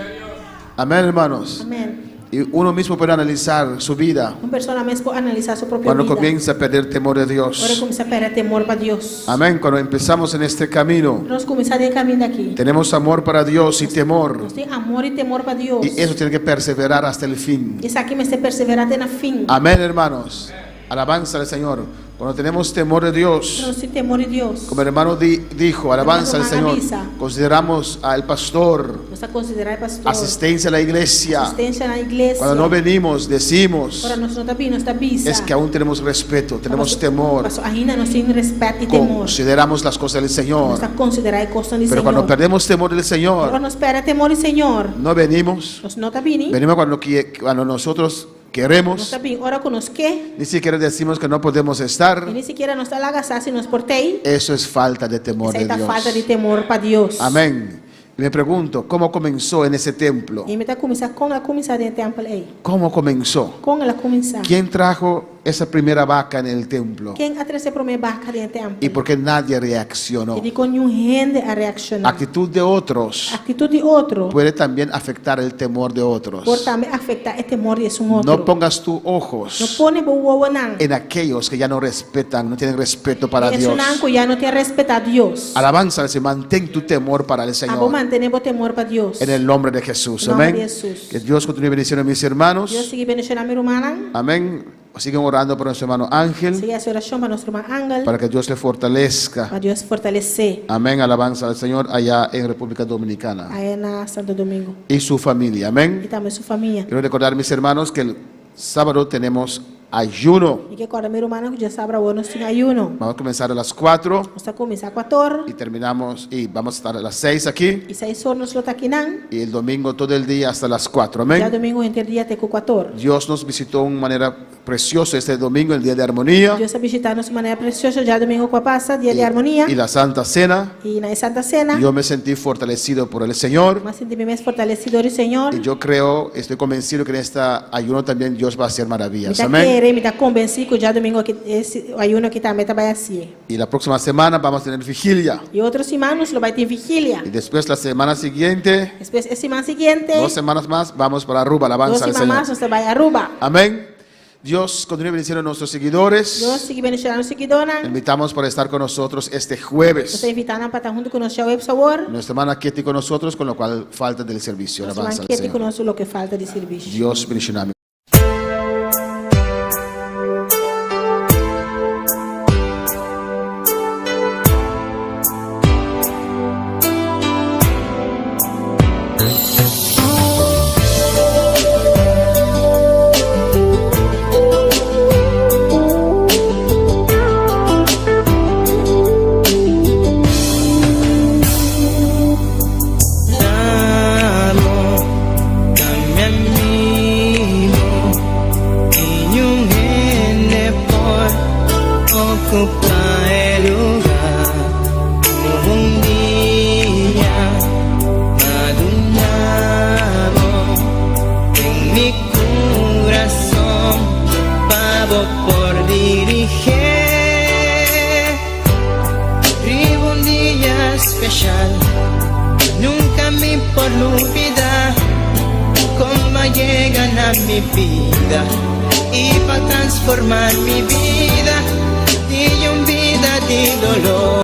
Amén, hermanos. Amén. Y uno mismo puede analizar su vida Una persona mesmo puede analizar su propia cuando vida. comienza a perder temor de Ahora Dios. comienza a perder temor para Dios. Amén. Cuando empezamos en este camino, Nós começamos a caminhar aqui. tenemos amor para Dios y temor. Nós temos amor e temor para Deus. Y eso tiene que perseverar hasta el fin. Isso aqui me ser perseverante na fim. Amén, hermanos. Alabanza al Señor. Cuando tenemos temor de Dios, Nós temos temor de Deus. como el hermano dijo, alabanza al Señor, consideramos al pastor, Nós a considerar pastor. asistencia a la iglesia. Assistência na igreja. Cuando no venimos, decimos, Para nós não está vindo, está bisa. es que aún tenemos respeto, tenemos temor, Ainda nós temos respeito e temor. consideramos las cosas del Señor. Nós a considerar a coisa do Pero Senhor. cuando perdemos temor del Quando Señor, nós perde temor do Senhor, no venimos, nós não está vindo. venimos cuando nosotros Nós queremos, está vindo. Ora conosco que? ni siquiera decimos que no podemos estar. E nem sequer nós está lagaçar se nos portei. Eso es falta de temor Essa de é a falta de Dios. temor para Deus. Amén. Y me pregunto, ¿cómo comenzó en ese templo? E me está começar com ela começar dentro do templo aí. ¿Cómo comenzó? Com ela começar. ¿Quién trajo esa primera vaca en el templo? Quem atrás a primeira vaca dentro do templo? ¿Y por qué nadie reaccionó? E de com nenhum gente a reaccionar. Actitud de otros Actitud de outro puede también afectar el temor de otros. pode também afetar o temor de um outro. No pongas tus Não ojos pone boa não. en aquellos que ya no respetan, no tienen respeto para É Dios. um já não tem respeito a Deus. Alabanza al Señor, mantén tu temor para el A Señor. manter o temor para Deus. En el nombre de Jesús. En nombre de Amén. Jesús. Que Dios continúe bendiciendo a mis hermanos. Deus siga bendicionando a meu irmão. Amén. Siguen orando por nuestro hermano Ángel Siga essa oração para nosso irmão Ángel. para que Dios le fortalezca. Para Deus fortalecer. Amén. Alabanza al Señor allá en República Dominicana Aí na Santo Domingo. y su familia. Amén. E também sua família. Quiero recordar, mis hermanos, que el sábado tenemos ayuno. E que agora meu irmão que já sabe o nós tem ayuno. Vamos a comenzar a las 4 Nós está começar a 4 y terminamos y vamos a estar a las 6 aquí. e 6 horas nós está aqui não. Y el domingo todo el día hasta las 4. Já Amén. domingo entre dia até com 4. Dios nos visitó de una manera preciosa este domingo, el día de armonía Deus a visitar-nos de maneira preciosa já domingo com a passa, dia de harmonia. y la Santa Cena. E na Santa Cena. Yo me sentí fortalecido por el Señor. Mas senti-me mais fortalecido do Senhor. Y yo creo, estoy convencido que en esta ayuno también Dios va a hacer Me maravillas. está Amén. querendo, me está convencido que já domingo aqui esse ayuno aqui também vai assim. Y la próxima semana vamos a tener vigilia. E outros semanas lo vai ter vigília. Y después la semana siguiente, Depois a semana seguinte, 2 semanas más, vamos para Aruba, 2 alabanza al semanas Señor. nós vai a Aruba. Amén. Dios continúe bendiciendo a nuestros seguidores. Deus siga bendicionando os seguidores. Invitamos para estar con nosotros este Nós jueves. está invitando para estar junto conosco ao sabor. Nuestra hermana Ketty con nosotros, con lo cual falta del servicio. Nós Alabanza al banquete Señor. conosco o que falta de serviço. Dios bendicioname. Amo kami amigo, inyong hinepon, ocupa el lugar, un día madunamos en mi corazón, pavo por dirigir, vivo un día especial. Nunca me por olvidar cómo llegan a mi vida y para transformar mi vida, y un vida de dolor.